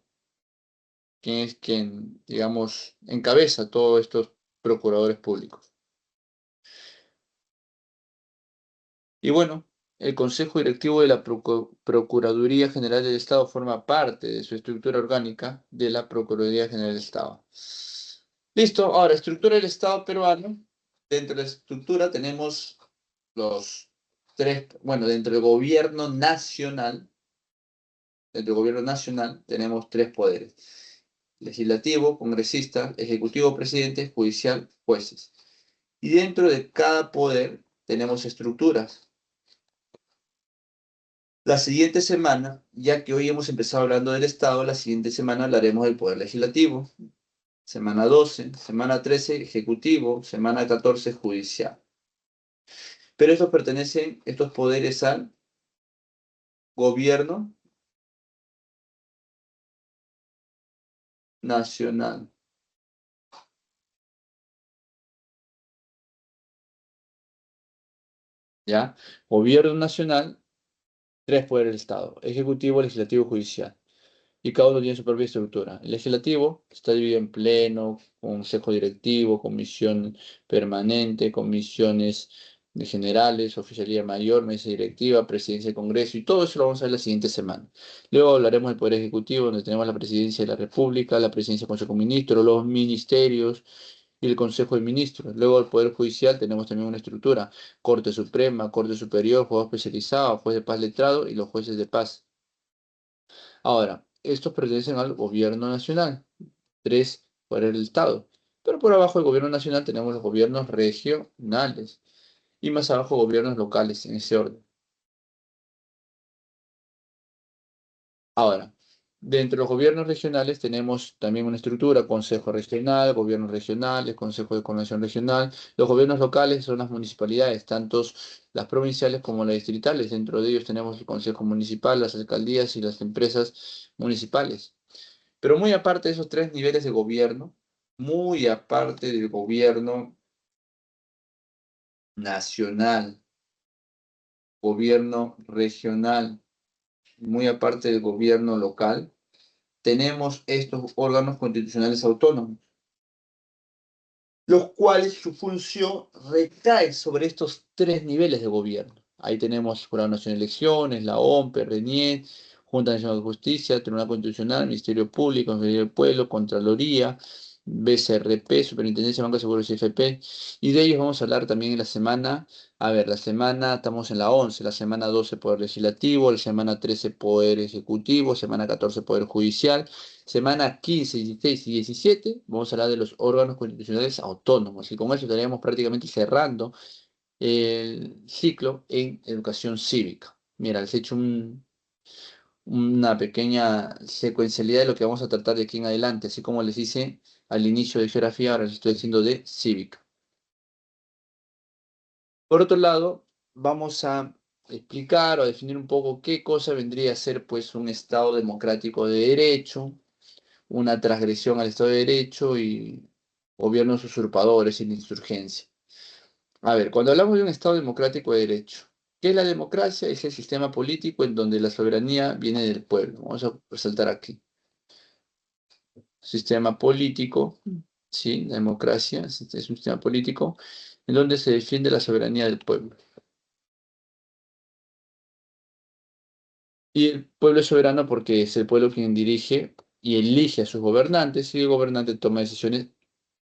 Quien es quien, digamos, encabeza todos estos procuradores públicos. Y bueno, el Consejo Directivo de la Procuraduría General del Estado forma parte de su estructura orgánica de la Procuraduría General del Estado. Listo, ahora, estructura del Estado peruano. Dentro de la estructura tenemos los tres, bueno, dentro del gobierno nacional tenemos tres poderes: legislativo, congresista, ejecutivo, presidente, judicial, jueces. Y dentro de cada poder tenemos estructuras. La siguiente semana, ya que hoy hemos empezado hablando del Estado, la siguiente semana hablaremos del poder legislativo. Semana 12, semana 13, ejecutivo, semana 14, judicial. Pero estos poderes al gobierno nacional, ¿ya? Gobierno nacional, tres poderes del Estado: ejecutivo, legislativo, judicial. y cada uno tiene su propia estructura. El legislativo está dividido en pleno, consejo directivo, comisión permanente, comisiones de generales, oficialía mayor, mesa directiva, presidencia del Congreso, y todo eso lo vamos a ver la siguiente semana. Luego hablaremos del Poder Ejecutivo, donde tenemos la Presidencia de la República, la Presidencia del Consejo de Ministros, los ministerios y el Consejo de Ministros. Luego el Poder Judicial tenemos también una estructura: Corte Suprema, Corte Superior, Juez especializado, Juez de Paz letrado y los jueces de paz. Ahora, estos pertenecen al gobierno nacional, tres por el Estado. Pero por abajo del gobierno nacional tenemos los gobiernos regionales y más abajo gobiernos locales, en ese orden. Ahora, dentro de los gobiernos regionales tenemos también una estructura: Consejo Regional, Gobiernos Regionales, Consejo de Coordinación Regional. Los gobiernos locales son las municipalidades, tanto las provinciales como las distritales. Dentro de ellos tenemos el Consejo Municipal, las alcaldías y las empresas municipales. Pero muy aparte de esos tres niveles de gobierno, muy aparte del gobierno nacional, gobierno regional, muy aparte del gobierno local, tenemos estos órganos constitucionales autónomos, los cuales su función recae sobre estos tres niveles de gobierno. Ahí tenemos Jurado Nacional de Elecciones, la OMPE, RENIEC, Junta Nacional de Justicia, Tribunal Constitucional, Ministerio Público, Ministerio del Pueblo, Contraloría, BCRP, Superintendencia de Banco de Seguros y FP. Y de ellos vamos a hablar también en la semana. A ver, la semana, estamos en la 11, la semana 12 Poder Legislativo, la semana 13 Poder Ejecutivo, semana 14 Poder Judicial, semana 15, 16 y 17 vamos a hablar de los órganos constitucionales autónomos. Y con eso estaríamos prácticamente cerrando el ciclo en educación cívica. Mira, les he hecho una pequeña secuencialidad de lo que vamos a tratar de aquí en adelante, así como les hice al inicio de geografía, ahora les estoy diciendo de cívica. Por otro lado, vamos a explicar o definir un poco qué cosa vendría a ser pues un Estado democrático de derecho, una transgresión al Estado de Derecho y gobiernos usurpadores y la insurgencia. A ver, cuando hablamos de un Estado democrático de derecho, ¿qué es la democracia? Es el sistema político en donde la soberanía viene del pueblo. Vamos a resaltar aquí. Sistema político, ¿sí? La democracia es un sistema político en donde se defiende la soberanía del pueblo. Y el pueblo es soberano porque es el pueblo quien dirige y elige a sus gobernantes, y el gobernante toma decisiones.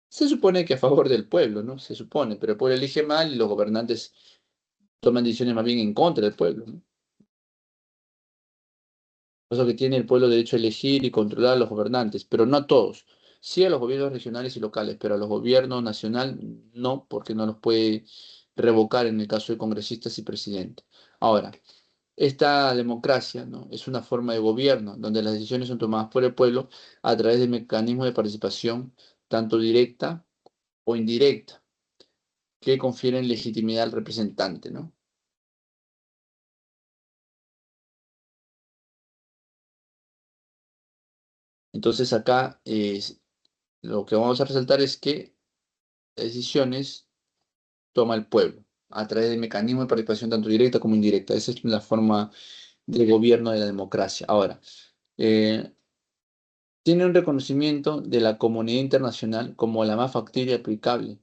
Se supone que a favor del pueblo, ¿no? Se supone, pero el pueblo elige mal y los gobernantes toman decisiones más bien en contra del pueblo, ¿no? Por eso que tiene el pueblo derecho a elegir y controlar a los gobernantes, pero no a todos. Sí a los gobiernos regionales y locales, pero a los gobiernos nacional no, porque no los puede revocar en el caso de congresistas y presidentes. Ahora, esta democracia, ¿no?, es una forma de gobierno donde las decisiones son tomadas por el pueblo a través de mecanismos de participación, tanto directa o indirecta, que confieren legitimidad al representante, ¿no? Entonces acá lo que vamos a resaltar es que las decisiones toma el pueblo a través de mecanismos de participación tanto directa como indirecta. Esa es la forma de gobierno de la democracia. Ahora, eh, tiene un reconocimiento de la comunidad internacional como la más factible y aplicable,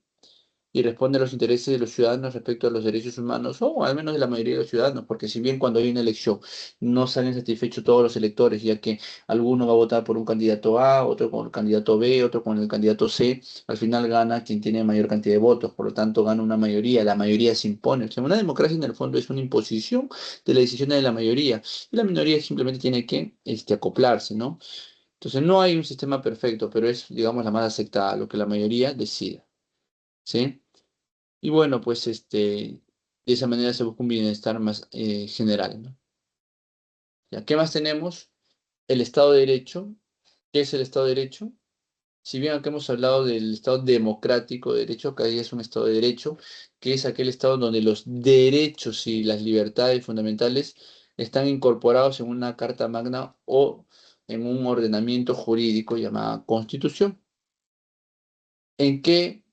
y responde a los intereses de los ciudadanos respecto a los derechos humanos, o al menos de la mayoría de los ciudadanos, porque si bien cuando hay una elección no salen satisfechos todos los electores, ya que alguno va a votar por un candidato A, otro con el candidato B, otro con el candidato C, al final gana quien tiene mayor cantidad de votos, por lo tanto gana una mayoría, la mayoría se impone. O sea, una democracia en el fondo es una imposición de las decisiones de la mayoría, y la minoría simplemente tiene que acoplarse, ¿no? Entonces no hay un sistema perfecto, pero es, digamos, la más aceptada, lo que la mayoría decida, ¿sí? Y bueno, pues de esa manera se busca un bienestar más general, ¿no? ¿Ya? ¿Qué más tenemos? El Estado de Derecho. ¿Qué es el Estado de Derecho? Si bien acá hemos hablado del Estado democrático de derecho, acá ya es un Estado de Derecho, que es aquel Estado donde los derechos y las libertades fundamentales están incorporados en una Carta Magna o en un ordenamiento jurídico llamado Constitución, en que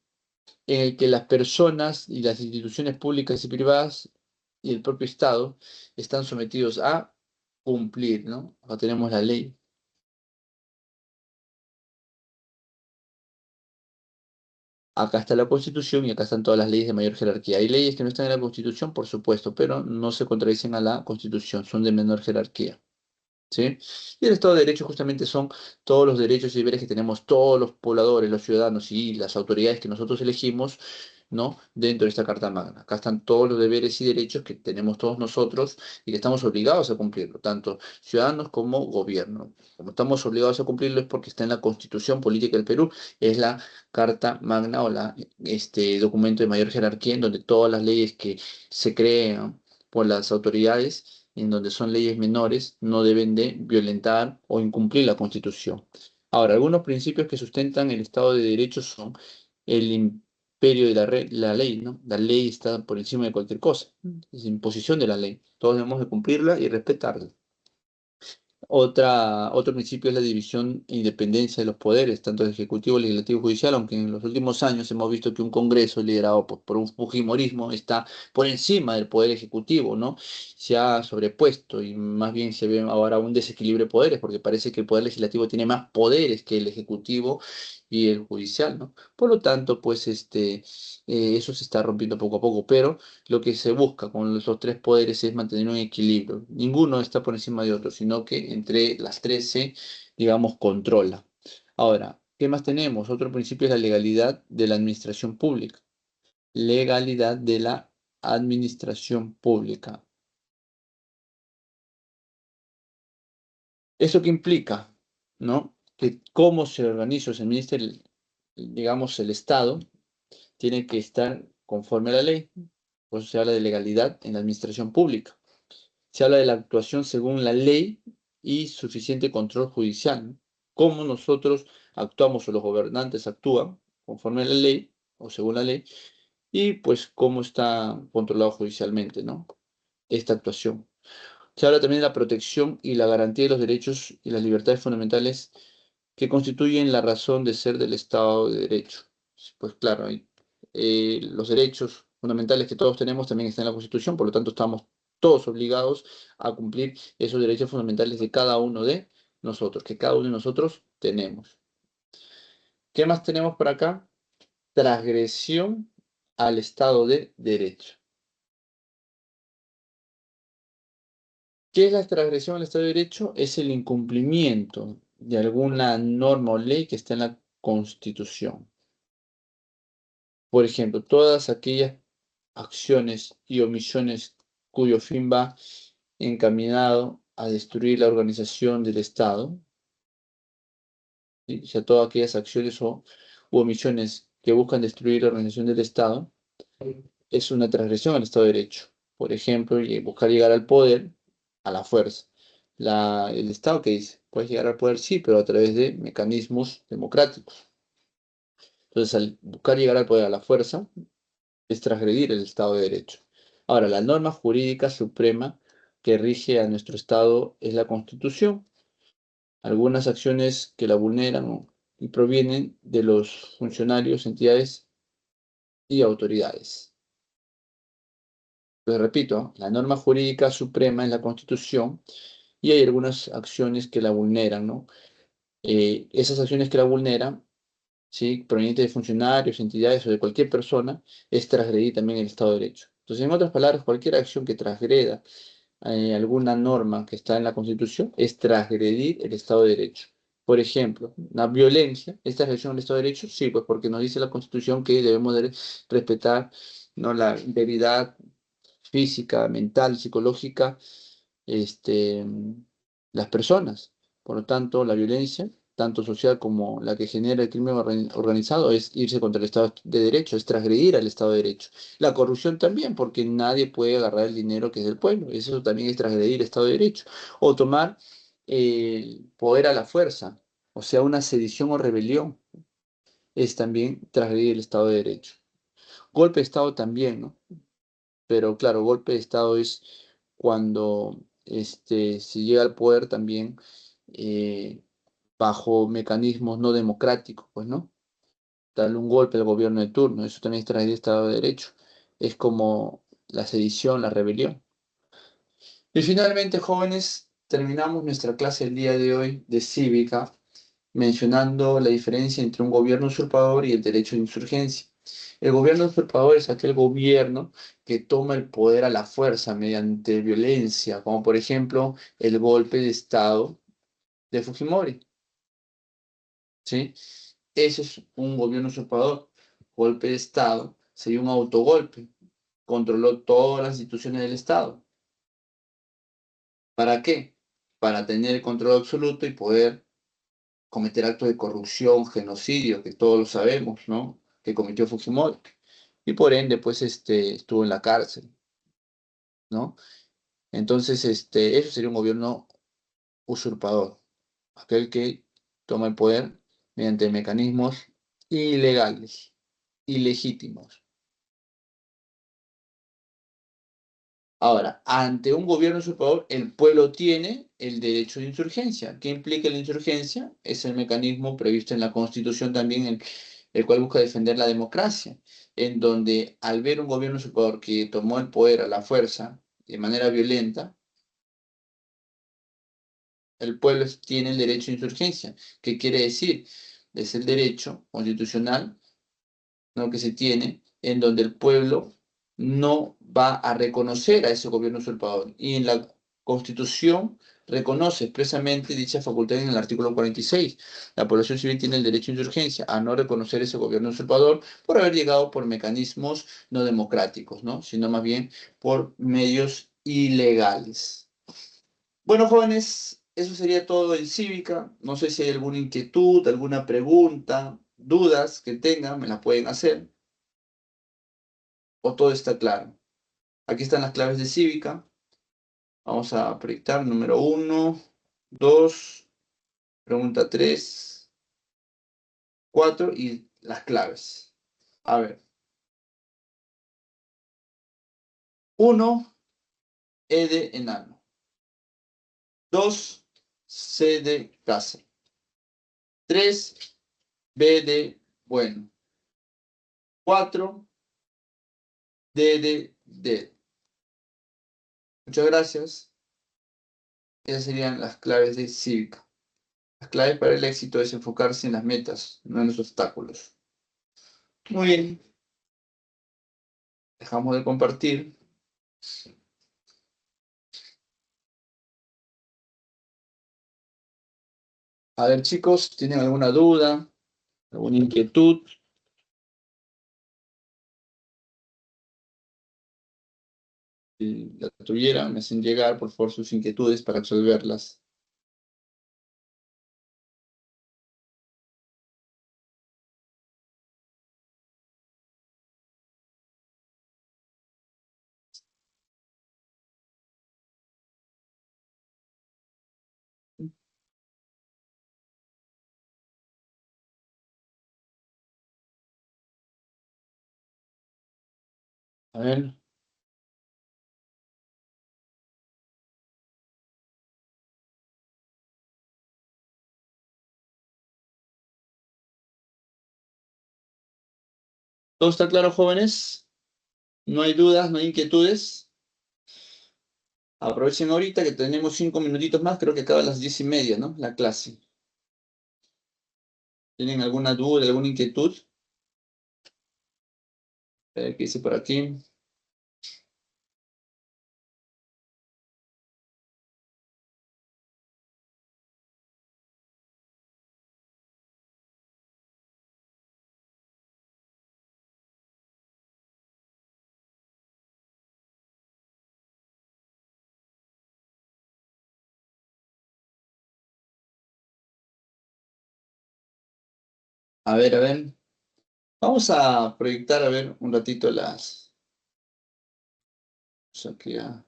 en el que las personas y las instituciones públicas y privadas y el propio Estado están sometidos a cumplir, ¿no? Acá tenemos la ley. Acá está la Constitución y acá están todas las leyes de mayor jerarquía. Hay leyes que no están en la Constitución, por supuesto, pero no se contradicen a la Constitución, son de menor jerarquía. ¿Sí? Y el Estado de Derecho justamente son todos los derechos y deberes que tenemos todos los pobladores, los ciudadanos y las autoridades que nosotros elegimos, ¿no? Dentro de esta Carta Magna. Acá están todos los deberes y derechos que tenemos todos nosotros y que estamos obligados a cumplirlo, tanto ciudadanos como gobierno. Como estamos obligados a cumplirlo es porque está en la Constitución Política del Perú, es la Carta Magna o este documento de mayor jerarquía en donde todas las leyes que se crean por las autoridades en donde son leyes menores, no deben de violentar o incumplir la Constitución. Ahora, algunos principios que sustentan el Estado de Derecho son el imperio de la ley, ¿no? La ley está por encima de cualquier cosa, es imposición de la ley. Todos debemos de cumplirla y respetarla. Otro principio es la división e independencia de los poderes, tanto el ejecutivo, legislativo y judicial, aunque en los últimos años hemos visto que un Congreso liderado por un fujimorismo está por encima del poder ejecutivo, ¿no? Se ha sobrepuesto y más bien se ve ahora un desequilibrio de poderes, porque parece que el poder legislativo tiene más poderes que el ejecutivo y el judicial, ¿no? Por lo tanto, pues eso se está rompiendo poco a poco, pero lo que se busca con los tres poderes es mantener un equilibrio. Ninguno está por encima de otro, sino que entre las tres se, digamos, controla. Ahora, ¿qué más tenemos? Otro principio es la legalidad de la administración pública. Legalidad de la administración pública. ¿Eso qué implica? ¿No? Que cómo se organiza o se administra, digamos, el Estado, tiene que estar conforme a la ley. Por eso se habla de legalidad en la administración pública. Se habla de la actuación según la ley y suficiente control judicial, ¿no? Cómo nosotros actuamos o los gobernantes actúan conforme a la ley o según la ley y pues cómo está controlado judicialmente, ¿no? Esta actuación. Se habla también de la protección y la garantía de los derechos y las libertades fundamentales que constituyen la razón de ser del Estado de Derecho. Pues claro, los derechos fundamentales que todos tenemos también están en la Constitución, por lo tanto estamos todos obligados a cumplir esos derechos fundamentales de cada uno de nosotros, que cada uno de nosotros tenemos. ¿Qué más tenemos por acá? Transgresión al Estado de Derecho. ¿Qué es la transgresión al Estado de Derecho? Es el incumplimiento de alguna norma o ley que está en la Constitución. Por ejemplo, todas aquellas acciones y omisiones cuyo fin va encaminado a destruir la organización del Estado, ¿sí? O sea, todas aquellas acciones u omisiones que buscan destruir la organización del Estado, es una transgresión al Estado de Derecho. Por ejemplo, buscar llegar al poder a la fuerza. El Estado que dice, puedes llegar al poder, sí, pero a través de mecanismos democráticos. Entonces, al buscar llegar al poder a la fuerza, es transgredir el Estado de Derecho. Ahora, la norma jurídica suprema que rige a nuestro Estado es la Constitución. Algunas acciones que la vulneran y provienen de los funcionarios, entidades y autoridades. Pues repito, la norma jurídica suprema es la Constitución y hay algunas acciones que la vulneran, ¿no? Esas acciones que la vulneran, ¿sí? Provenientes de funcionarios, entidades o de cualquier persona, es transgredir también el Estado de Derecho. Entonces, en otras palabras, cualquier acción que transgreda alguna norma que está en la Constitución es transgredir el Estado de Derecho. Por ejemplo, la violencia, ¿es transgresión del Estado de Derecho? Sí, pues porque nos dice la Constitución que debemos de respetar, ¿no?, la integridad física, mental, psicológica, este, las personas. Por lo tanto, la violencia, tanto social como la que genera el crimen organizado, es irse contra el Estado de Derecho, es transgredir al Estado de Derecho. La corrupción también, porque nadie puede agarrar el dinero que es del pueblo. Eso también es transgredir el Estado de Derecho. O tomar el poder a la fuerza, o sea, una sedición o rebelión, es también transgredir el Estado de Derecho. Golpe de Estado también, ¿no? Pero claro, golpe de Estado es cuando se llega al poder también eh, bajo mecanismos no democráticos, pues, ¿no? Darle un golpe al gobierno de turno, eso también es traer Estado de Derecho. Es como la sedición, la rebelión. Y finalmente, jóvenes, terminamos nuestra clase el día de hoy de cívica mencionando la diferencia entre un gobierno usurpador y el derecho de insurgencia. El gobierno usurpador es aquel gobierno que toma el poder a la fuerza mediante violencia, como por ejemplo el golpe de Estado de Fujimori, ¿sí? Ese es un gobierno usurpador. Golpe de Estado sería un autogolpe. Controló todas las instituciones del Estado. ¿Para qué? Para tener el control absoluto y poder cometer actos de corrupción, genocidio, que todos lo sabemos, ¿no? Que cometió Fujimori. Y por ende, pues, estuvo en la cárcel, ¿no? Entonces, eso sería un gobierno usurpador, aquel que toma el poder mediante mecanismos ilegales, ilegítimos. Ahora, ante un gobierno usurpador, el pueblo tiene el derecho de insurgencia. ¿Qué implica la insurgencia? Es el mecanismo previsto en la Constitución también, el cual busca defender la democracia, en donde al ver un gobierno usurpador que tomó el poder a la fuerza, de manera violenta, el pueblo tiene el derecho de insurgencia. ¿Qué quiere decir? Es el derecho constitucional, ¿no?, que se tiene, en donde el pueblo no va a reconocer a ese gobierno usurpador. Y en la Constitución reconoce expresamente dicha facultad en el artículo 46. La población civil tiene el derecho de insurgencia a no reconocer ese gobierno usurpador por haber llegado por mecanismos no democráticos, ¿no?, sino más bien por medios ilegales. Bueno, jóvenes, eso sería todo en cívica. No sé si hay alguna inquietud, alguna pregunta, dudas que tengan, me las pueden hacer. O todo está claro. Aquí están las claves de cívica. Vamos a proyectar número 1, 2, pregunta 3, 4 y las claves. A ver. 1, E de enano. 2, C de casa. 3, B de bueno. 4, D de dedo. Muchas gracias. Esas serían las claves de cívica. Las claves para el éxito es enfocarse en las metas, no en los obstáculos. Muy bien. Dejamos de compartir. A ver, chicos, ¿tienen alguna duda, alguna inquietud? Si la tuvieran, me hacen llegar, por favor, sus inquietudes para resolverlas. A ver, ¿todo está claro, jóvenes? ¿No hay dudas, no hay inquietudes? Aprovechen ahorita que tenemos 5 minutitos más, creo que acaba a las 10:30, ¿no? La clase. ¿Tienen alguna duda, alguna inquietud? ¿Qué dice por aquí? A ver, a ver. Vamos a proyectar, a ver, un ratito las... O sea, que ya...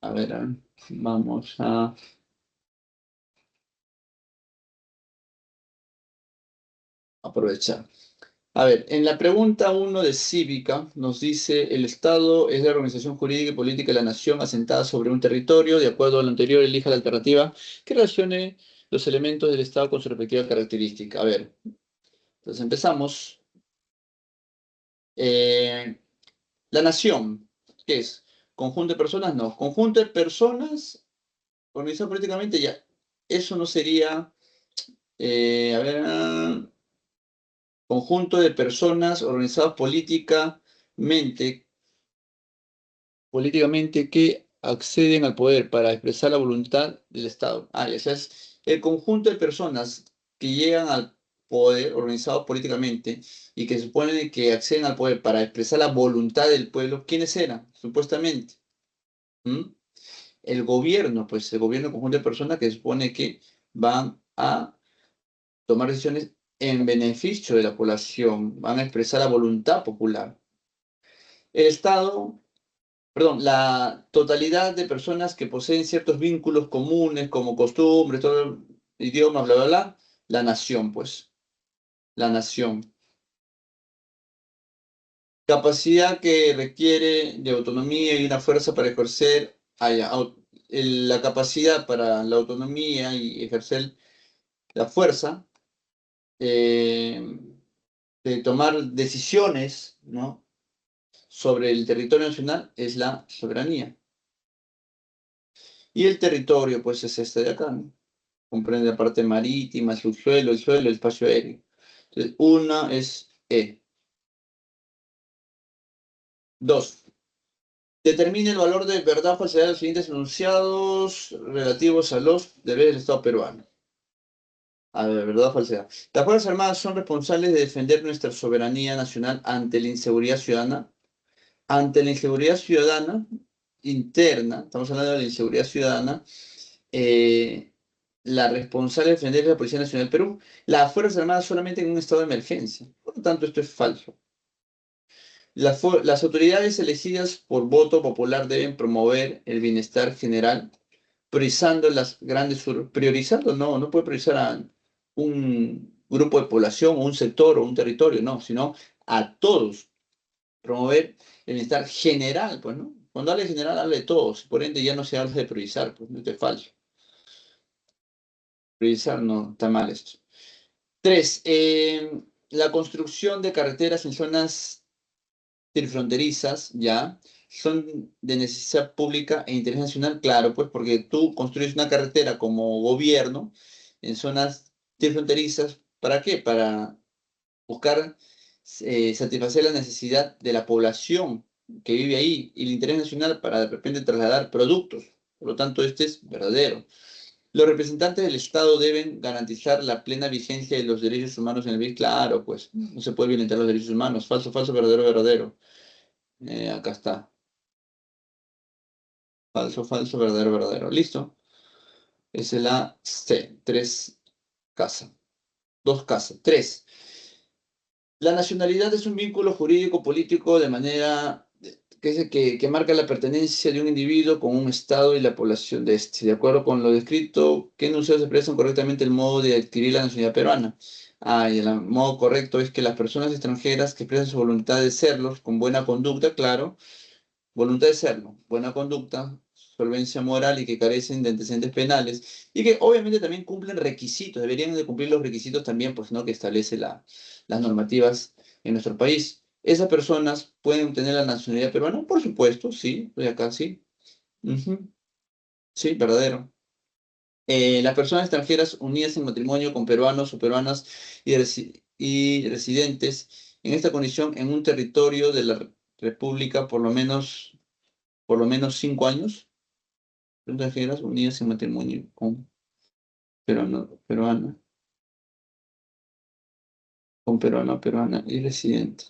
A ver, vamos a aprovechar. A ver, en la pregunta 1 de Cívica nos dice, el Estado es la organización jurídica y política de la nación asentada sobre un territorio. De acuerdo a lo anterior, elija la alternativa que relacione los elementos del Estado con su respectiva característica. A ver, entonces empezamos. Eh, la nación, ¿qué es? ¿Conjunto de personas? No. Conjunto de personas organizado políticamente, ya. Eso no sería, a ver, conjunto de personas organizadas políticamente que acceden al poder para expresar la voluntad del Estado. Ah, ya es el conjunto de personas que llegan al poder organizados políticamente y que se supone que acceden al poder para expresar la voluntad del pueblo. ¿Quiénes eran? Supuestamente. ¿Mm? El gobierno, pues el gobierno conjunto de personas que se supone que van a tomar decisiones en beneficio de la población, van a expresar la voluntad popular. El Estado, perdón, la totalidad de personas que poseen ciertos vínculos comunes como costumbres, todo idioma, bla, bla, bla, la nación, pues, la nación. Capacidad que requiere de autonomía y una fuerza para ejercer, la capacidad para la autonomía y ejercer la fuerza eh, de tomar decisiones, ¿no? Sobre el territorio nacional es la soberanía. Y el territorio, pues, es este de acá, ¿no? Comprende la parte marítima, el subsuelo, el suelo, el espacio aéreo. Entonces, una es E. Dos. Determine el valor de verdad o falsedad de los siguientes enunciados relativos a los deberes del Estado peruano. A ver, verdad o falsedad. Las Fuerzas Armadas son responsables de defender nuestra soberanía nacional ante la inseguridad ciudadana. Ante la inseguridad ciudadana interna, estamos hablando de la inseguridad ciudadana, eh, la responsable de defender es la Policía Nacional del Perú, las Fuerzas Armadas solamente en un estado de emergencia. Por lo tanto, esto es falso. Las autoridades elegidas por voto popular deben promover el bienestar general, priorizando priorizando, no, no puede priorizar a un grupo de población, o un sector o un territorio, no, sino a todos, promover el bienestar general, pues, ¿no? Cuando habla de general, habla de todos, por ende ya no se habla de priorizar, pues, esto es falso. Priorizar no, está mal esto. Tres, la construcción de carreteras en zonas fronterizas, ya, son de necesidad pública e interés nacional, claro, pues porque tú construyes una carretera como gobierno en zonas fronterizas, ¿para qué? Para buscar satisfacer la necesidad de la población que vive ahí y el interés nacional para de repente trasladar productos. Por lo tanto, este es verdadero. Los representantes del Estado deben garantizar la plena vigencia de los derechos humanos en el país. Claro, pues no se puede violentar los derechos humanos. Falso, falso, verdadero, verdadero. Acá está. Falso, falso, verdadero, verdadero. Listo. Esa es la C. Tres casa. Dos casas. Tres. La nacionalidad es un vínculo jurídico político de manera que marca la pertenencia de un individuo con un Estado y la población de este. De acuerdo con lo descrito, ¿qué enunciados expresan correctamente el modo de adquirir la nacionalidad peruana? Ah, y el modo correcto es que las personas extranjeras que expresan su voluntad de serlo, con buena conducta, claro, voluntad de serlo, buena conducta, solvencia moral y que carecen de antecedentes penales y que obviamente también cumplen requisitos, deberían de cumplir los requisitos también, pues, ¿no? Que establece las normativas en nuestro país. ¿Esas personas pueden obtener la nacionalidad peruana? Por supuesto, sí, estoy acá, sí. Ujú, sí, verdadero. Las personas extranjeras unidas en matrimonio con peruanos o peruanas y residentes en esta condición en un territorio de la República por lo menos 5 años, extranjeras unidas en matrimonio con peruana, con peruano, peruana y residente.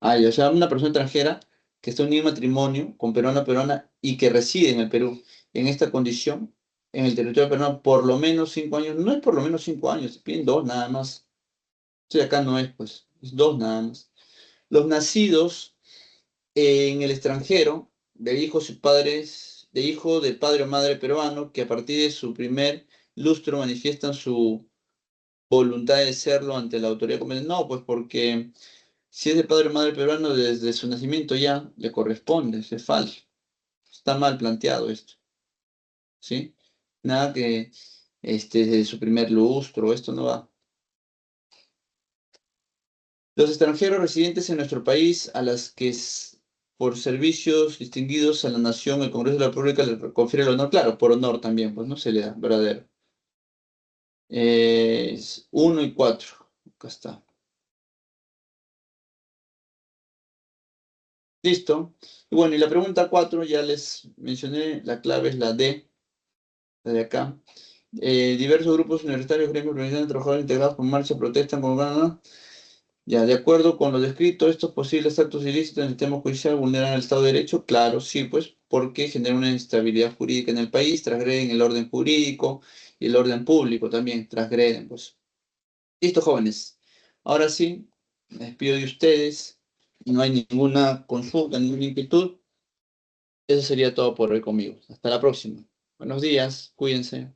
Ah, ya, o sea, una persona extranjera que está unida en matrimonio con peruano, peruana y que reside en el Perú en esta condición, en el territorio peruano, por lo menos 5 años. No es por lo menos 5 años, piden dos nada más. Sí, acá no es, pues, es dos nada más. Los nacidos en el extranjero, de hijo de padre o madre peruano, que a partir de su primer lustro manifiestan su voluntad de serlo ante la autoridad competente. No, pues porque si es de padre o madre peruano desde su nacimiento ya le corresponde, es falso. Está mal planteado esto, ¿sí? Nada que de su primer lustro, esto no va. Los extranjeros residentes en nuestro país, a las que por servicios distinguidos a la nación, el Congreso de la República le confiere el honor, claro, por honor también, pues no se le da, verdadero. Es 1 y 4. Acá está. Listo. Y bueno, y la pregunta 4 ya les mencioné, la clave es la D, la de acá. Diversos grupos universitarios, gremios, organizaciones de trabajadores integrados por marcha protestan con... Ya, de acuerdo con lo descrito, estos posibles actos ilícitos en el sistema judicial vulneran el Estado de Derecho. Claro, sí, pues, porque generan una inestabilidad jurídica en el país, transgreden el orden jurídico y el orden público también, transgreden, pues. Listo, jóvenes. Ahora sí, me despido de ustedes. No hay ninguna consulta, ninguna inquietud. Eso sería todo por hoy conmigo. Hasta la próxima. Buenos días, cuídense.